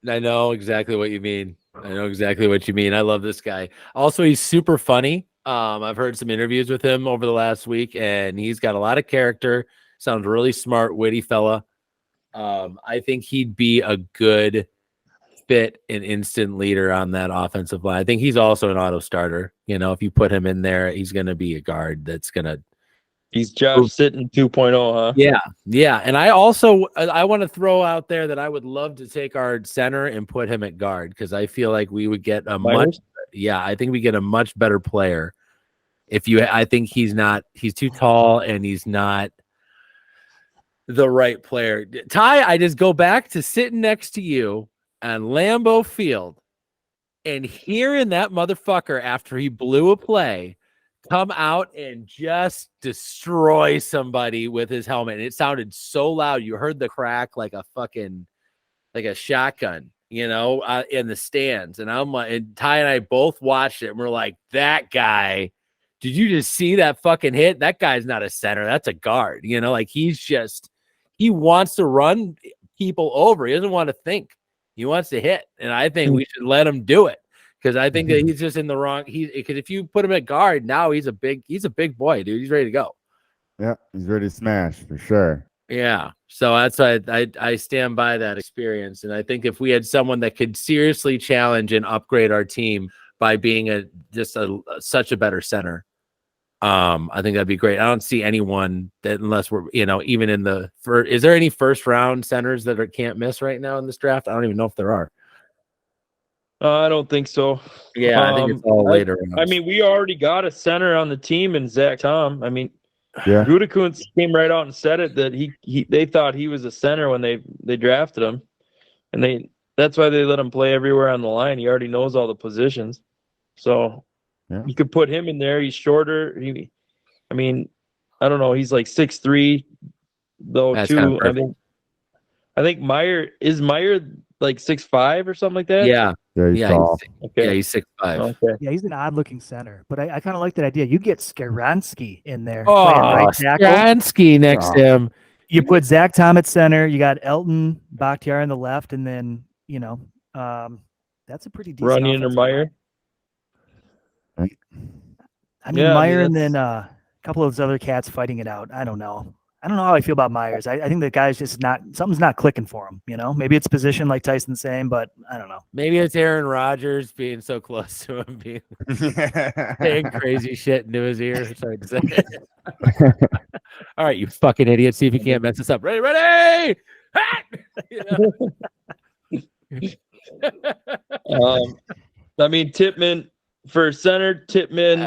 I know exactly what you mean. I love this guy. Also, he's super funny. I've heard some interviews with him over the last week, and he's got a lot of character. Sounds really smart, witty fella. I think he'd be a good fit, an instant leader on that offensive line. I think he's also an auto starter. If you put him in there, he's going to be a guard that's going to. He's Josh Sitton 2.0, huh? Yeah. And I want to throw out there that I would love to take our center and put him at guard, because I feel like we would get I think we get a much better player. I think he's too tall and he's not the right player. Ty, I just go back to sitting next to you on Lambeau Field and hearing that motherfucker, after he blew a play, come out and just destroy somebody with his helmet. And it sounded so loud. You heard the crack like a shotgun, in the stands. And and Ty and I both watched it and we're like, that guy, did you just see that fucking hit? That guy's not a center. That's a guard. He wants to run people over. He doesn't want to think. He wants to hit. And I think we should let him do it, because I think that he's just in the wrong. Because if you put him at guard, now he's a big boy, dude. He's ready to go. Yeah, he's ready to smash for sure. Yeah. So that's why I stand by that experience. And I think if we had someone that could seriously challenge and upgrade our team by being such a better center, I think that'd be great. I don't see anyone that, unless we're, even in the first, is there any first round centers that can't miss right now in this draft? I don't even know if there are. I don't think so. Yeah, I think it's all later. I mean, we already got a center on the team in Zach Tom. I mean, Yeah. Gutekunst came right out and said it, that they thought he was a center when they drafted him, and that's why they let him play everywhere on the line. He already knows all the positions, so you could put him in there. He's shorter. I mean, I don't know. He's like 6'3", though. That's too. I think Meyer like 6'5" or something like that. Yeah. He's tall. Okay. He's 6'5". Okay. Yeah, he's an odd-looking center, but I kind of like that idea. You get Skowronski in there. Oh, playing right tackle. Skransky next to him. You put Zach Tom at center. You got Elton Bakhtiar on the left, and then that's a pretty decent. Runyon or offensive Meyer. line. I mean, Yeah, Meyer, and that's- then a couple of those other cats fighting it out. I don't know. I don't know how I feel about Myers. I think the guy's just not, something's not clicking for him. Maybe it's position like Tyson's saying, but I don't know. Maybe it's Aaron Rodgers being so close to him, saying crazy shit into his ear. Sorry to say. All right, you fucking idiot. See if you can't mess this up. Ready? Tippmann for center. Tippmann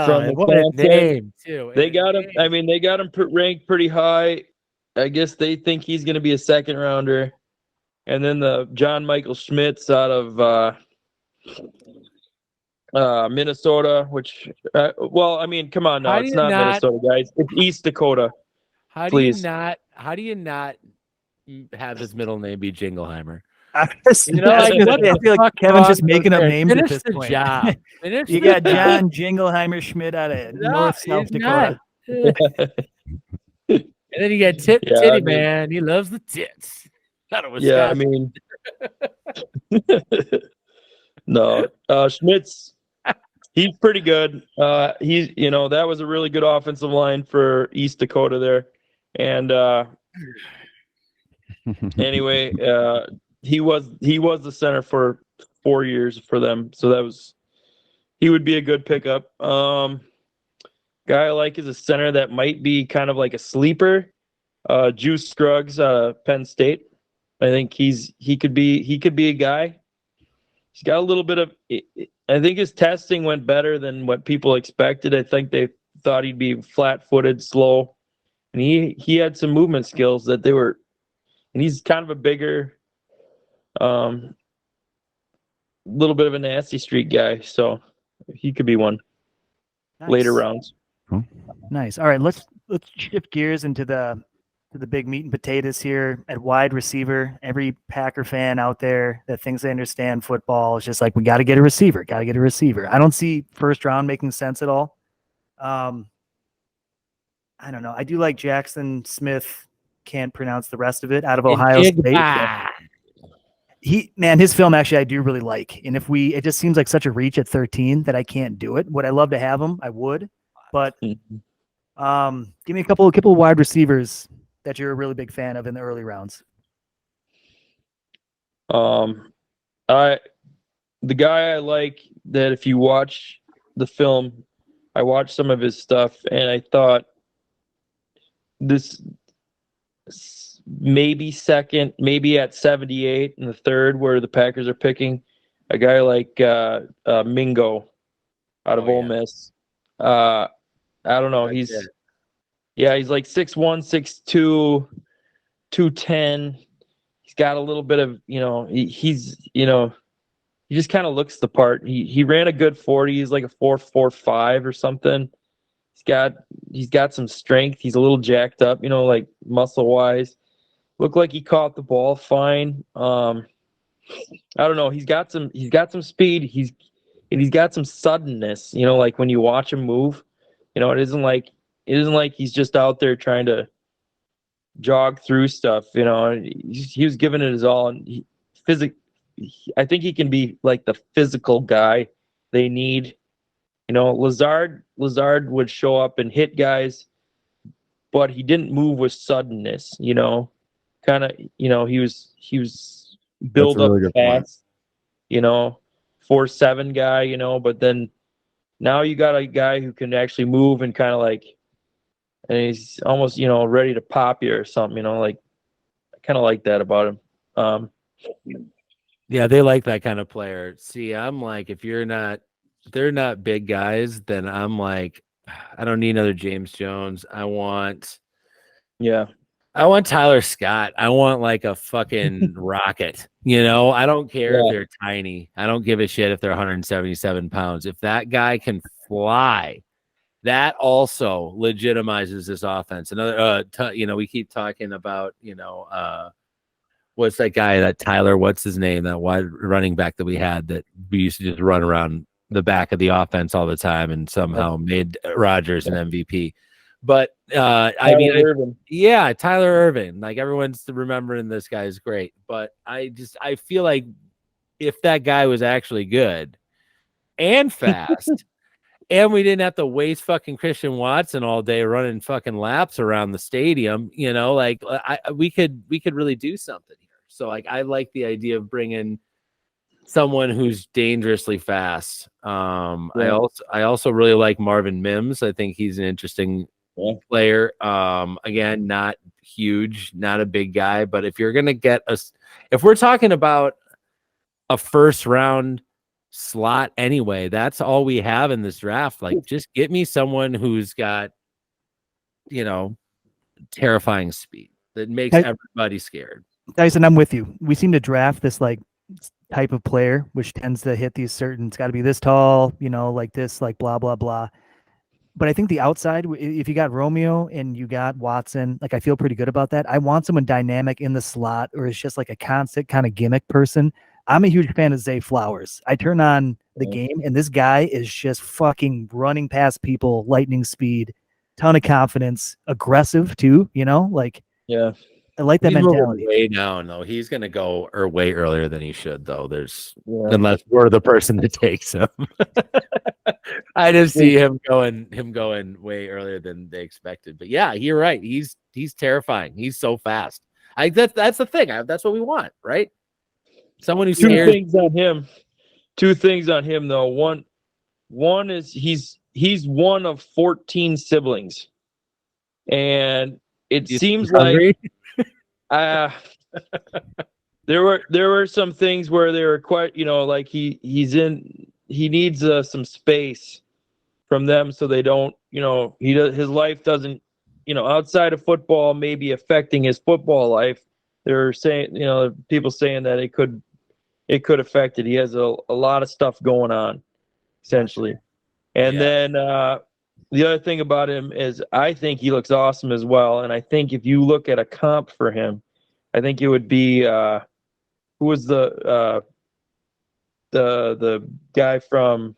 from the what a Panthers. name too. They got him. They got him ranked pretty high. I guess they think he's going to be a second rounder. And then the John Michael Schmitz out of Minnesota, which, come on now. It's not Minnesota, guys. It's East Dakota. How do you not have his middle name be Jingleheimer? I feel like Kevin's just making up names at this point. Job. You got John Jingleheimer Schmidt out of North South Dakota. And then you got Titty Man. He loves the tits. No. Schmitz, he's pretty good. That was a really good offensive line for East Dakota there. And anyway, he was the center for 4 years for them. So he would be a good pickup. Guy I like is a center that might be kind of like a sleeper. Juice Scruggs, Penn State. I think he could be a guy. He's got a little bit of. I think his testing went better than what people expected. I think they thought he'd be flat-footed, slow, and he had some movement skills that they were. And he's kind of a bigger, little bit of a nasty street guy, so he could be one. Nice. Later rounds. Nice. All right, let's shift gears into the big meat and potatoes here at wide receiver. Every Packer fan out there that thinks they understand football is just like, we got to get a receiver. I don't see first round making sense at all. I don't know. I do like Jackson Smith. Can't pronounce the rest of it, out of Ohio State. His film actually I do really like. And it just seems like such a reach at 13 that I can't do it. Would I love to have him? I would. But give me a couple of wide receivers that you're a really big fan of in the early rounds. The guy I like that, if you watch the film, I watched some of his stuff and I thought this maybe second, maybe at 78 in the third, where the Packers are picking a guy like Mingo out of Ole Miss. I don't know. He's like 6'1", 6'2", 210. He's got a little bit of, he just kind of looks the part. He ran a good 40. He's like a 4.45 or something. He's got some strength. He's a little jacked up, like muscle wise. Looked like he caught the ball fine. I don't know. He's got some speed. He's got some suddenness. Like when you watch him move, it isn't like he's just out there trying to jog through stuff. He was giving it his all, and I think he can be like the physical guy they need. Lazard would show up and hit guys, but he didn't move with suddenness. He was build up fast. 4.7 guy. But then now you got a guy who can actually move and kind of like, and he's almost ready to pop you or something. I kind of like that about him. Yeah, they like that kind of player. See, I'm like, if they're not big guys, then I'm like, I don't need another James Jones. I want Tyler Scott. I want like a fucking rocket. I don't care if they're tiny. I don't give a shit if they're 177 pounds. If that guy can fly, that also legitimizes this offense. Another, we keep talking about, what's that guy, that Tyler, what's his name, that wide running back that we had that we used to just run around the back of the offense all the time and somehow made Rodgers an MVP. But Tyler Ervin, like everyone's remembering this guy is great. But I feel like if that guy was actually good and fast and we didn't have to waste fucking Christian Watson all day running fucking laps around the stadium. You know, like we could really do something here. So like, I like the idea of bringing someone who's dangerously fast. I also really like Marvin Mims. I think he's an interesting player. Again, not huge, not a big guy, but if you're gonna get us, if we're talking about a first round slot anyway, that's all we have in this draft. Like, just get me someone who's got, you know, terrifying speed that makes everybody scared. Tyson, I'm with you. We seem to draft this like type of player, which tends to hit these certain, it's got to be this tall, you know, like this, like blah, blah, blah. But I think the outside, if you got Romeo and you got Watson, like I feel pretty good about that. I want someone dynamic in the slot, or it's just like a constant kind of gimmick person. I'm a huge fan of Zay Flowers. I turn on the game and this guy is just fucking running past people, lightning speed, ton of confidence, aggressive too, you know, like, yeah. I like that He's mentality. Way down though. He's gonna go way earlier than he should though. Unless we're the person that takes him. I just see him going way earlier than they expected. But yeah, you're right. He's terrifying. He's so fast. That's the thing. That's what we want, right? Someone who scares. Two things on him though. One is he's one of 14 siblings, and it seems like there were some things where they were quite, you know, like he needs some space from them so they don't, you know, his life doesn't, you know, outside of football maybe affecting his football life. They're saying, you know, people saying that it could affect it. He has a lot of stuff going on, essentially. And then the other thing about him is I think he looks awesome as well. And I think if you look at a comp for him, I think it would be who was the guy from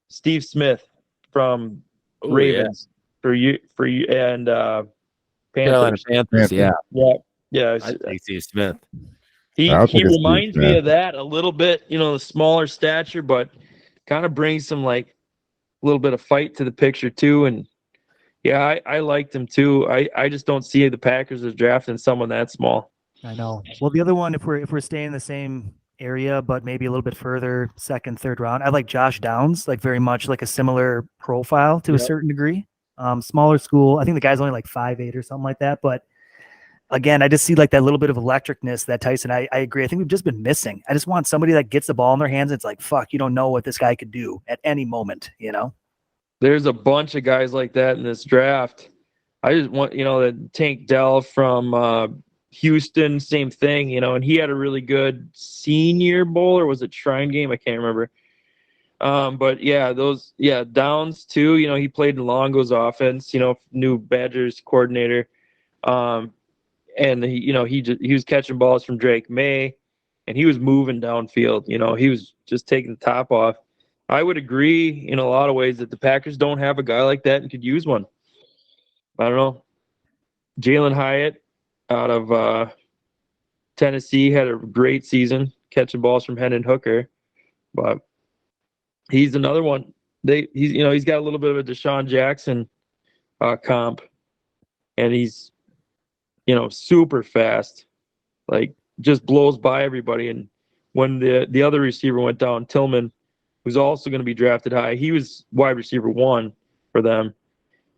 Steve Smith from Ravens for you and Panthers. Panthers. Yeah. I think Steve Smith. He reminds me of that a little bit, you know, the smaller stature, but kind of brings some like a little bit of fight to the picture too. And yeah, I liked him too. I just don't see the Packers as drafting someone that small. I know. Well, the other one, if we're staying in the same area, but maybe a little bit further, second, third round, I like Josh Downs, like very much like a similar profile to a certain degree. Smaller school. I think the guy's only like 5'8" or something like that, but again, I just see like that little bit of electricness that Tyson, I agree. I think we've just been missing. I just want somebody that gets the ball in their hands. It's like, fuck, you don't know what this guy could do at any moment, you know? There's a bunch of guys like that in this draft. I just want, you know, the Tank Dell from Houston, same thing, you know, and he had a really good Senior Bowl, or was it Shrine Game? I can't remember. But yeah, Downs too, you know, he played in Longo's offense, you know, new Badgers coordinator. And he was catching balls from Drake May, and he was moving downfield. You know, he was just taking the top off. I would agree in a lot of ways that the Packers don't have a guy like that and could use one. I don't know. Jalen Hyatt out of Tennessee had a great season catching balls from Hendon Hooker, but he's another one. He's got a little bit of a Deshaun Jackson comp, and he's, you know, super fast, like just blows by everybody. And when the other receiver went down, Tillman, who's also going to be drafted high, he was wide receiver 1 for them.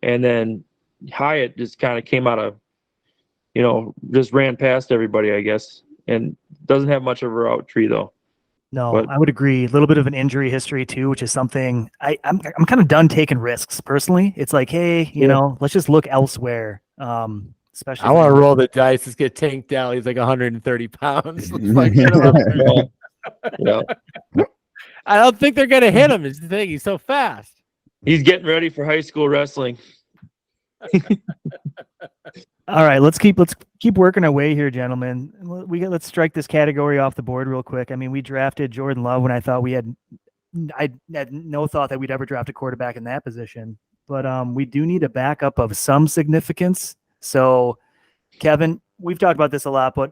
And then Hyatt just kind of came out of, you know, just ran past everybody, I guess, and doesn't have much of a route tree though. No, but I would agree. A little bit of an injury history too, which is something I'm kind of done taking risks personally. It's like, hey, you know, let's just look elsewhere. Especially I want to roll the dice. Let's get Tank down. He's like 130 pounds. I don't think they're gonna hit him. Is the thing. He's so fast. He's getting ready for high school wrestling. All right, let's keep working our way here, gentlemen. Let's strike this category off the board real quick. I mean, we drafted Jordan Love when I had no thought that we'd ever draft a quarterback in that position. But we do need a backup of some significance. So, Kevin, we've talked about this a lot, but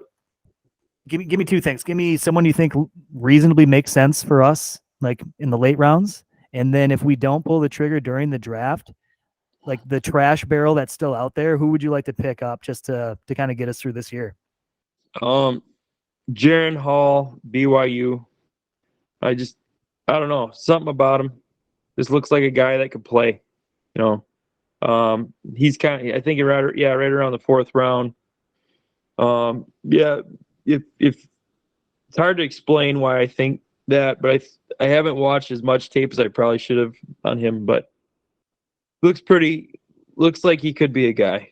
give me two things. Give me someone you think reasonably makes sense for us, like in the late rounds, And then if we don't pull the trigger during the draft, like the trash barrel that's still out there, who would you like to pick up just to kind of get us through this year? Jaron Hall, BYU. I don't know, something about him. This looks like a guy that could play. You know, he's kind of, I think right around the 4th round. If it's hard to explain why I think that, but I haven't watched as much tape as I probably should have on him, but looks like he could be a guy.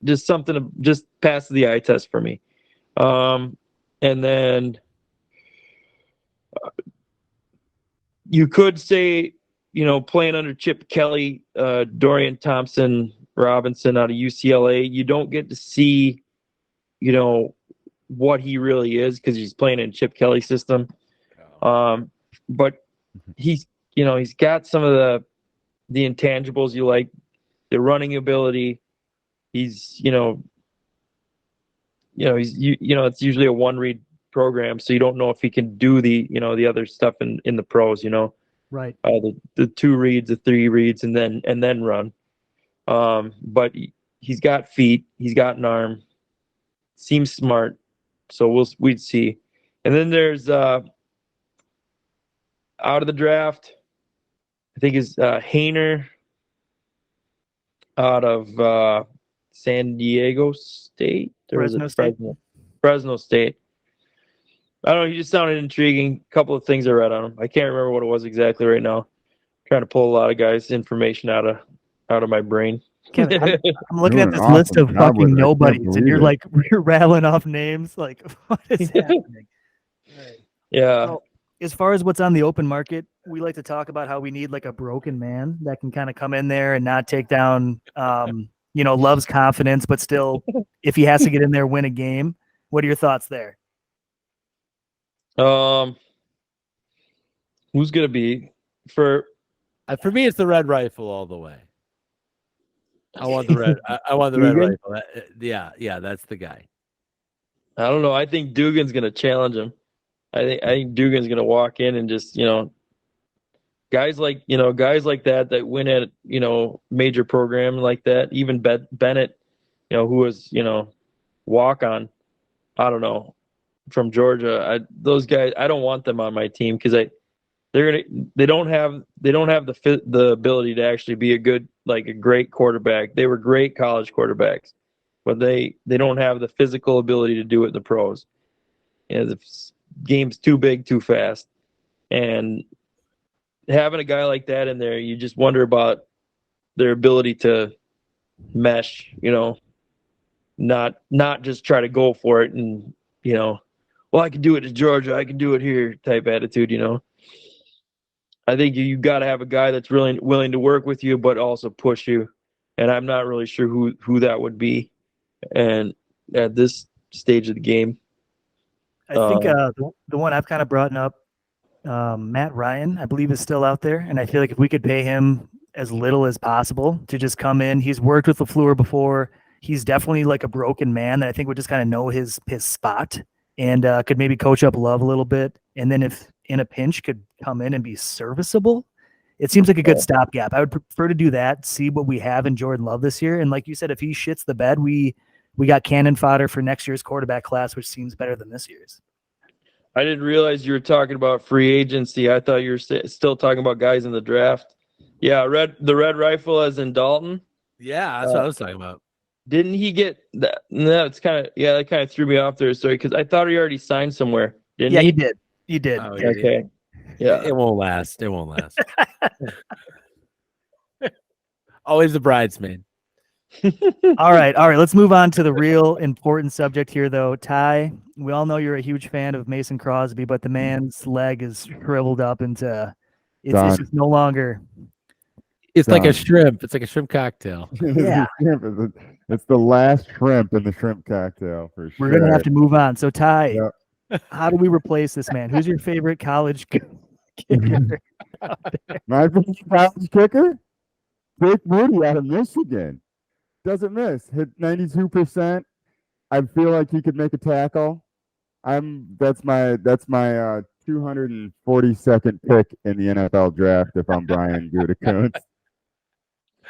Just something to just pass the eye test for me. And then you could say, you know, playing under Chip Kelly, Dorian Thompson Robinson out of UCLA, you don't get to see, you know, what he really is because he's playing in Chip Kelly system. But he's got some of the intangibles you like, the running ability. He's, it's usually a 1-read program, so you don't know if he can do the other stuff in the pros, Right. The 2 reads, the 3 reads, and then run. But he's got feet, he's got an arm, seems smart, so we'd see. And then there's out of the draft, I think is Hainer out of San Diego State, or is it Fresno? Fresno State. I don't know. He just sounded intriguing. A couple of things I read on him. I can't remember what it was exactly right now. I'm trying to pull a lot of guys' information out of my brain. Kevin, I'm looking Doing at this an list awesome of job with fucking it. I can't nobodies, and believe it. you're rattling off names. Like, what is happening? Right. Yeah. Well, as far as what's on the open market, we like to talk about how we need like a broken man that can kind of come in there and not take down, Love's confidence, but still, if he has to get in there, win a game. What are your thoughts there? Who's gonna be for me? It's the Red Rifle all the way. I want the red. I want the Red Dugan? Rifle. Yeah, that's the guy. I don't know. I think Dugan's gonna challenge him. I think Dugan's gonna walk in and just guys like that win at major program like that. Even Bennett, who was walk on. I don't know, from Georgia. Those guys, I don't want them on my team because they don't have the ability to actually be a great quarterback. They were great college quarterbacks, but they don't have the physical ability to do it in the pros. The game's too big, too fast, and having a guy like that in there, you just wonder about their ability to mesh. Not just try to go for it and well, I can do it to Georgia, I can do it here type attitude. I think you got to have a guy that's really willing to work with you, but also push you. And I'm not really sure who that would be. And at this stage of the game, I think the one I've kind of brought up, Matt Ryan, I believe, is still out there. And I feel like if we could pay him as little as possible to just come in, he's worked with LaFleur before. He's definitely like a broken man that I think would just kind of know his spot and could maybe coach up Love a little bit. And then if in a pinch could come in and be serviceable, it seems like a good stopgap. I would prefer to do that, see what we have in Jordan Love this year. And like you said, if he shits the bed, we got cannon fodder for next year's quarterback class, which seems better than this year's. I didn't realize you were talking about free agency. I thought you were still talking about guys in the draft. Yeah, the Red Rifle as in Dalton. Yeah, that's what I was talking about. Didn't he get that? No, that kind of threw me off there. Sorry, because I thought he already signed somewhere. Didn't he? He did. He did. Oh, Okay. Yeah. It won't last. Always the bridesmaid. All right. Let's move on to the real important subject here, though. Ty, we all know you're a huge fan of Mason Crosby, but the man's leg is shriveled up into it's just no longer. It's like a shrimp. It's like a shrimp cocktail. Yeah. It's the last shrimp in the shrimp cocktail for sure. We're gonna have to move on. So Ty, Yep. how do we replace this man? Who's your favorite college kicker? My favorite college kicker? Jake Moody out of Michigan. Doesn't miss. Hit 92%. I feel like he could make a tackle. That's my 2 242nd pick in the NFL draft if I'm Brian Gutekunst.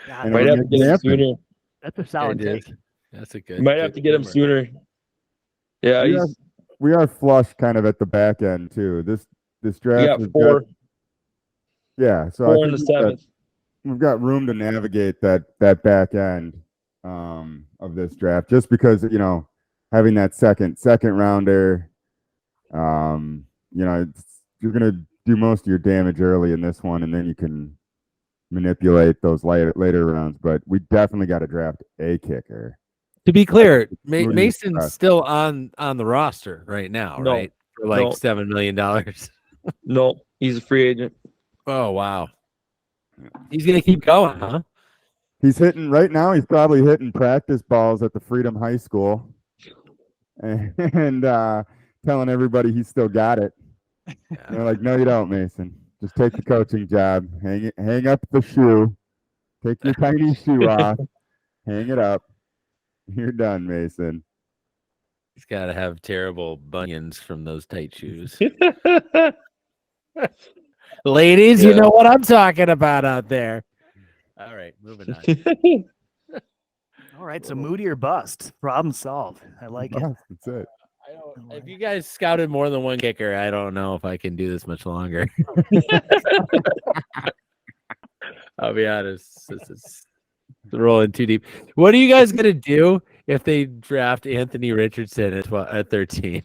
God, And Might it'll have to make get me him happy. sooner. that's a solid It is. take. That's a good. Might have good to get him rumor. sooner. Yeah, We are, he's we are flush kind of at the back end too. This we draft got we've four, yeah. So I four in think the seventh. we've got room to navigate that back end of this draft, just because having that second rounder, you're gonna do most of your damage early in this one, and then you can manipulate those later rounds. But we definitely got to draft a kicker. To be clear, Rudy's Mason's best. still on the roster right now, No. right? For like No. $7 million. No, he's a free agent. Oh wow. He's gonna keep going, huh? He's hitting right now. He's probably hitting practice balls at the Freedom High School, and telling everybody he's still got it. And they're like, "No, you don't, Mason. Just take the coaching job. Hang up the shoe. Take your tiny shoe off. Hang it up. You're done, Mason." He's gotta have terrible bunions from those tight shoes. Ladies, you Yeah. know what I'm talking about out there. All right, moving on. All right, so Moody or bust. Problem solved. I like it. That's it. I don't, if you guys scouted more than one kicker, I don't know if I can do this much longer. I'll be honest. This is rolling too deep. What are you guys gonna do if they draft Anthony Richardson at 13?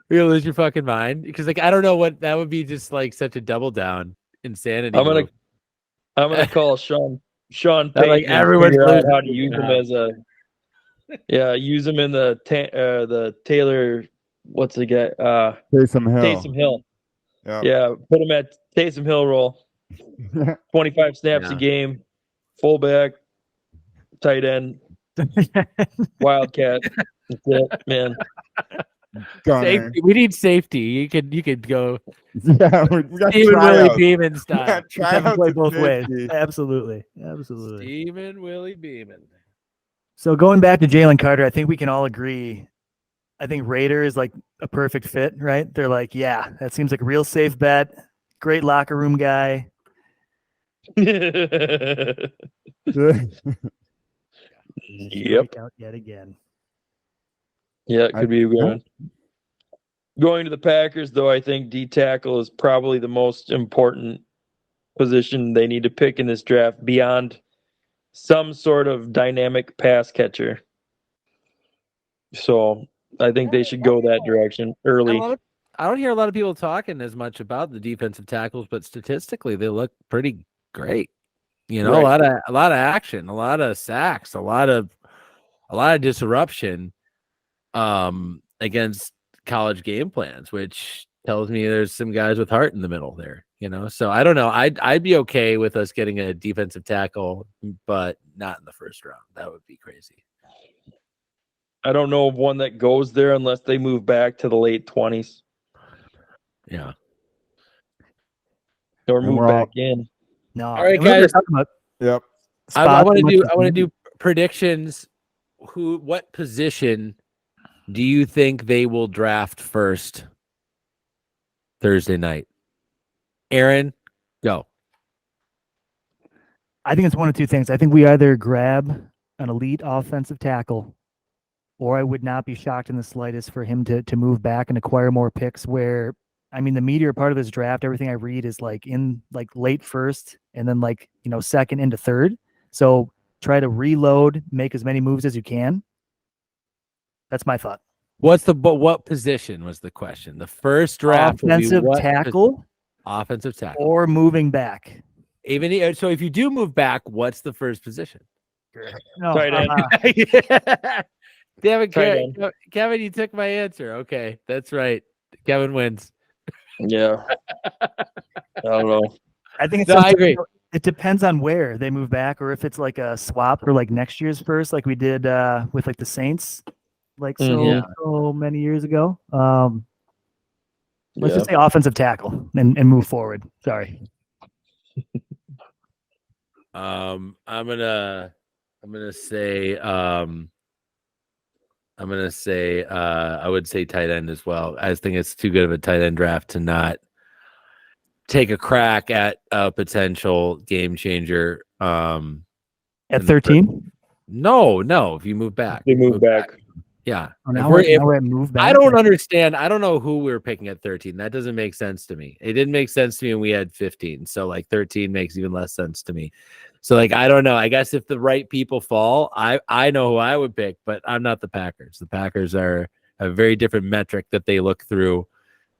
You're gonna lose your fucking mind because, like, I don't know what that would be. Just like such a double down insanity. I'm gonna move. call Sean Payton. Like, and everyone's figure out losing how to their use him job. as use him in the Taylor. What's the guy? Taysom Hill. Taysom Hill. Yep. Yeah, put him at Taysom Hill role. 25 snaps a Yeah. game, fullback, tight end, wildcat. That's it, man. Gunner. Safety. We need safety. You could go Yeah, we got Stephen Willie tryouts. Beeman We style. got You have to tryouts play at both ways. safety. Absolutely. Stephen Willie Beeman. So going back to Jalen Carter, I think we can all agree. I think Raider is like a perfect fit, right? They're like, yeah, that seems like a real safe bet. Great locker room guy. Yep. Strikeout yet again. Yeah, it could be a good one. Going to the Packers, though, I think D tackle is probably the most important position they need to pick in this draft beyond some sort of dynamic pass catcher. So I think they should go that direction early. I don't hear a lot of people talking as much about the defensive tackles, but statistically they look pretty great. You know, Right. a lot of action, a lot of sacks, a lot of disruption against college game plans, which tells me there's some guys with heart in the middle there, you know. So I don't know. I'd be okay with us getting a defensive tackle, but not in the first round. That would be crazy. I don't know of one that goes there unless they move back to the late 20s Yeah. or And move we're all- back in. No. All right, and we were guys. talking about Yep. I spots want and to what do predictions. What position do you think they will draft first Thursday night? Aaron, go. I think it's one of two things. I think we either grab an elite offensive tackle, or I would not be shocked in the slightest for him to move back and acquire more picks. Where, I mean, the meteor part of this draft, everything I read is like in like late first and then like, you know, second into third. So try to reload, make as many moves as you can. That's my thought. What position was the question? The first draft will be Offensive what tackle offensive tackle. or moving back. Even so, if you do move back, what's the first position? No, Tight end. Damn it, Tight Kevin, you took my answer. Okay, that's right. Kevin wins. Yeah. I don't know. I think it's No, I something- agree. It depends on where they move back, or if it's like a swap for like next year's first, like we did with like the Saints, like so many years ago. Let's just say offensive tackle and move forward. Sorry. I'm gonna say I'm gonna say I would say tight end as well. I just think it's too good of a tight end draft to not take a crack at a potential game changer. At in the 13? No. If you move back, They move back. Yeah. Oh, If now we're- we're at move back. I don't understand. I don't know who we were picking at 13. That doesn't make sense to me. It didn't make sense to me when we had 15. So like 13 makes even less sense to me. So like I don't know. I guess if the right people fall, I know who I would pick, but I'm not the Packers. The Packers are a very different metric that they look through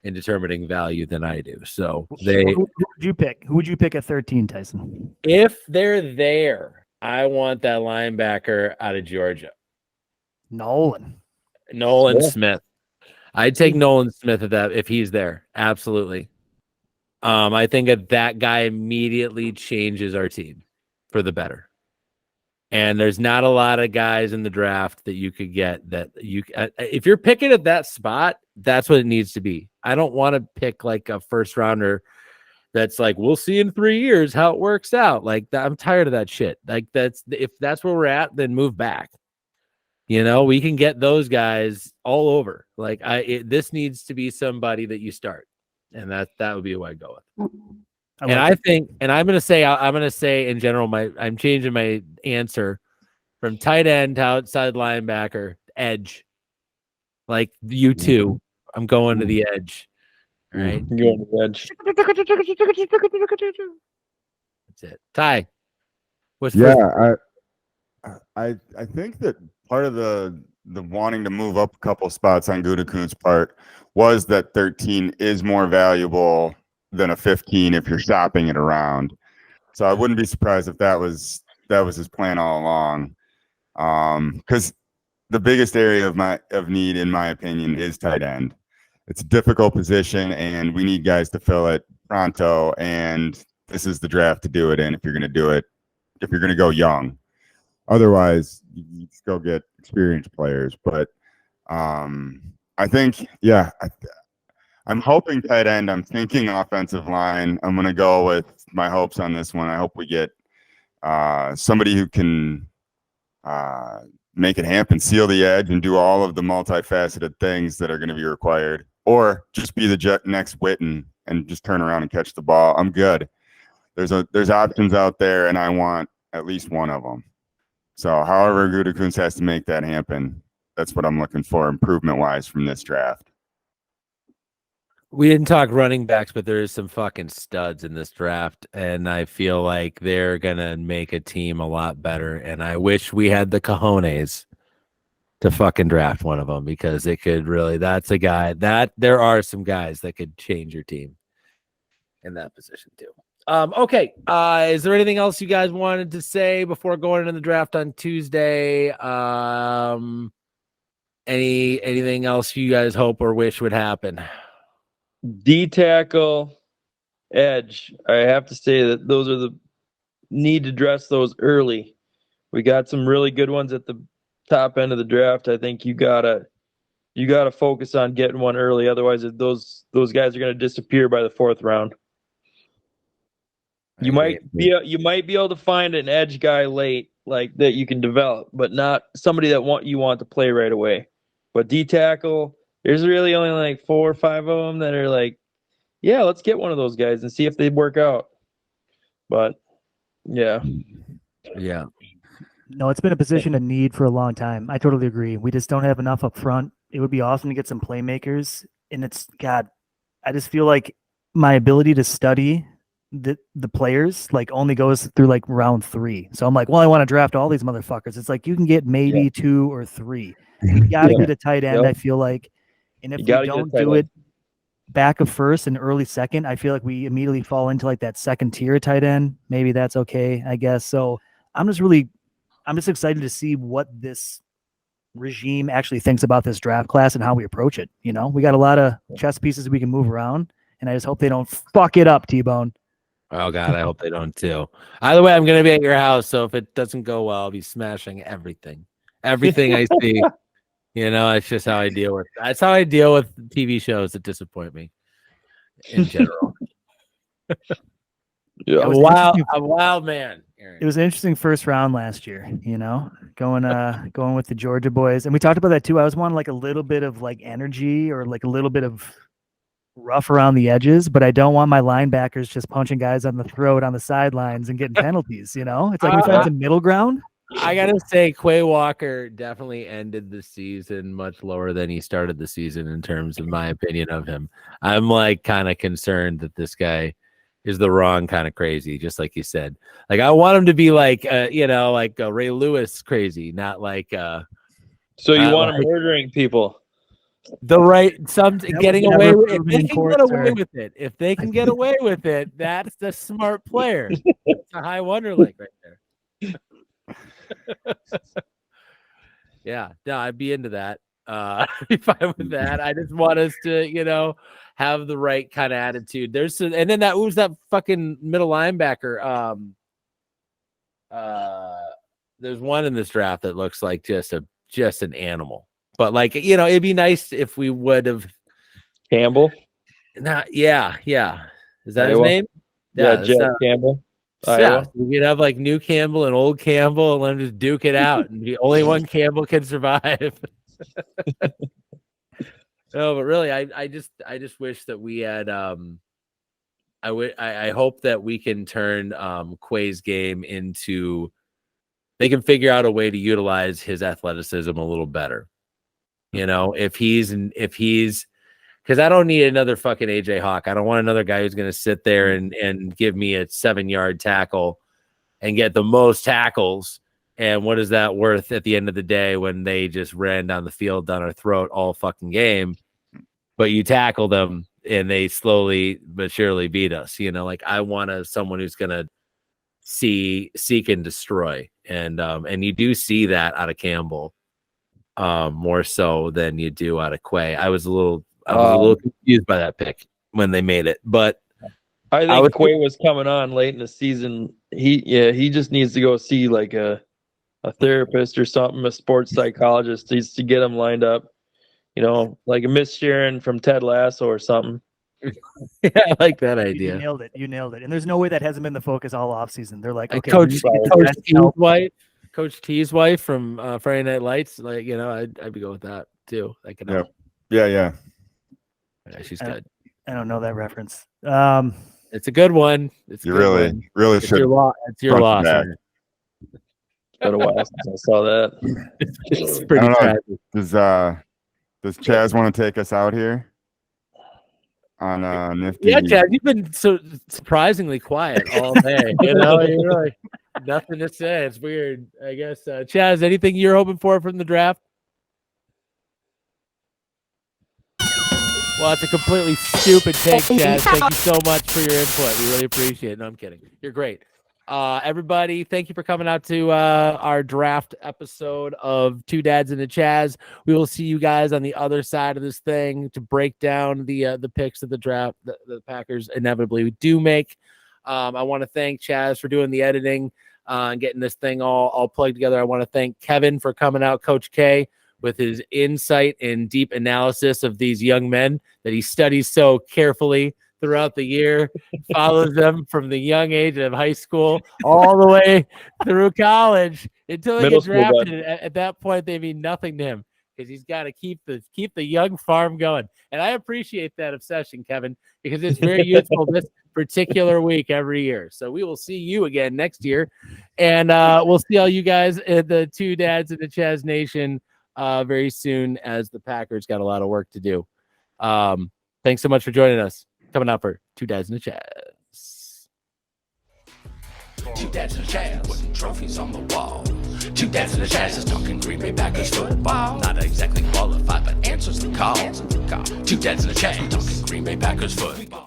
in determining value than I do. So Who would you pick? Who would you pick at 13, Tyson? if they're there, I want that linebacker out of Georgia. Nolan. Nolan Yeah. Smith. I'd take Nolan Smith at that if he's there. Absolutely. I think that guy immediately changes our team for the better. And there's not a lot of guys in the draft that you could get that you if you're picking at that spot, that's what it needs to be. I don't want to pick like a first rounder that's like we'll see in 3 years how it works out. Like I'm tired of that shit. Like if that's where we're at, then move back. You know, we can get those guys all over. Like this needs to be somebody that you start, and that would be who I go with. I think, and I'm gonna say in general, I'm changing my answer from tight end to outside linebacker, edge. Like you two, I'm going to the edge. All right, You go on the edge. that's it. Ty, what's Yeah, I think that part of the wanting to move up a couple spots on Gutekunst's part was that 13 is more valuable than a 15 if you're shopping it around. So I wouldn't be surprised if that was his plan all along. Because the biggest area of need, in my opinion, is tight end. It's a difficult position, and we need guys to fill it pronto. And this is the draft to do it in if you're going to do it. If you're going to go young. Otherwise, you just go get experienced players. But I think, yeah, I'm hoping tight end. I'm thinking offensive line. I'm going to go with my hopes on this one. I hope we get somebody who can make it happen, seal the edge, and do all of the multifaceted things that are going to be required. Or just be the next Witten and just turn around and catch the ball. I'm good. There's options out there, and I want at least one of them. So however Gutekunst has to make that happen, that's what I'm looking for improvement-wise from this draft. We didn't talk running backs, but there is some fucking studs in this draft, and I feel like they're gonna make a team a lot better. And I wish we had the cojones to fucking draft one of them because it could really. That's a guy that there are some guys that could change your team in that position too. Okay. Is there anything else you guys wanted to say before going into the draft on Tuesday? Anything else you guys hope or wish would happen? D tackle, edge. I have to say that those are need to dress those early. We got some really good ones at the top end of the draft. I think you gotta focus on getting one early. Otherwise, those guys are gonna disappear by the 4th round. You might be able to find an edge guy late, like that you can develop, but not somebody that you want to play right away. But D tackle, there's really only like 4 or 5 of them that are like, yeah, let's get one of those guys and see if they work out. But yeah. No, it's been a position of need for a long time. I totally agree. We just don't have enough up front. It would be awesome to get some playmakers. And I just feel like my ability to study the players like only goes through like round 3. So I'm like, well, I want to draft all these motherfuckers. It's like you can get maybe 2 or 3. You got to get a tight end, I feel like. And if we don't do it back of first and early second, I feel like we immediately fall into like that second tier tight end. Maybe that's okay, I guess. So I'm just excited to see what this regime actually thinks about this draft class and how we approach it. You know, we got a lot of chess pieces we can move around, and I just hope they don't fuck it up, T-Bone. Oh God, I hope they don't too. Either way, I'm gonna be at your house, so if it doesn't go well, I'll be smashing everything I see. You know, it's just how I deal with. That's how I deal with TV shows that disappoint me. In general, Yeah. I'm a wild man. It was an interesting first round last year, going with the Georgia boys. And we talked about that too. I was wanting like a little bit of like energy or like a little bit of rough around the edges, but I don't want my linebackers just punching guys on the throat on the sidelines and getting penalties, It's like we find some middle ground. I gotta say, Quay Walker definitely ended the season much lower than he started the season in terms of my opinion of him. I'm like kind of concerned that this guy is the wrong kind of crazy, just like you said. Like I want him to be like, like Ray Lewis crazy, not like. So you want him murdering people? The right, getting away with it. If they can get away or... with it, if they can get away with it, that's the smart player. It's a high Wonderlic right there. Yeah, no, I'd be into that. I'd be fine with that. I just want us to, have the right kind of attitude. And then who's that fucking middle linebacker? There's one in this draft that looks like just an animal. But like, it'd be nice if we would have Campbell. Yeah. Is that his name? Yeah, Jeff Campbell. Yeah, we could have like new Campbell and old Campbell and let them just duke it out. And only one Campbell can survive. No, but really, I just wish that we had. I hope that we can turn Quay's game into. They can figure out a way to utilize his athleticism a little better. If he's because I don't need another fucking AJ Hawk. I don't want another guy who's going to sit there and give me a 7-yard tackle and get the most tackles. And what is that worth at the end of the day when they just ran down the field down our throat all fucking game? But you tackle them and they slowly but surely beat us. Like I want someone who's going to seek and destroy. And you do see that out of Campbell more so than you do out of Quay. I was a little confused by that pick when they made it, but I think Quay was coming on late in the season. He just needs to go see like a therapist or something, a sports psychologist, needs to get him lined up. Like a Miss Sharon from Ted Lasso or something. Yeah, I like that idea. You nailed it. And there's no way that hasn't been the focus all offseason. They're like, okay, Coach T's wife from Friday Night Lights. Like, I'd go with that too. That can help. Yeah. Yeah, she's good. I don't know that reference. It's a good one. Really it's should. It's your loss. It's been a while since I saw that. It's pretty tragic. Does Chaz want to take us out here? On Nifty. Yeah, Chaz, you've been so surprisingly quiet all day. You're like nothing to say. It's weird, I guess. Chaz, anything you're hoping for from the draft? Well, it's a completely stupid take, Chaz. Thank you so much for your input. We really appreciate it. No, I'm kidding. You're great. Everybody, thank you for coming out to our draft episode of Two Dads and a Chaz. We will see you guys on the other side of this thing to break down the picks of the draft the Packers inevitably do make. I want to thank Chaz for doing the editing and getting this thing all plugged together. I want to thank Kevin for coming out, Coach K, with his insight and deep analysis of these young men that he studies so carefully throughout the year, follows them from the young age of high school all the way through college until they get drafted. At that point, they mean nothing to him because he's got to keep the young farm going. And I appreciate that obsession, Kevin, because it's very useful this particular week every year. So we will see you again next year, and we'll see all you guys at the Two Dads in the Chaz Nation very soon, as the Packers got a lot of work to do. Thanks so much for joining us. Coming out for Two Dads in the Chaz. Two Dads in the Chaz, putting trophies on the wall. Two Dads in the Chaz is talking Green Bay Packers football. Not exactly qualified, but answers the call. Two Dads in the Chaz, talking Green Bay Packers football.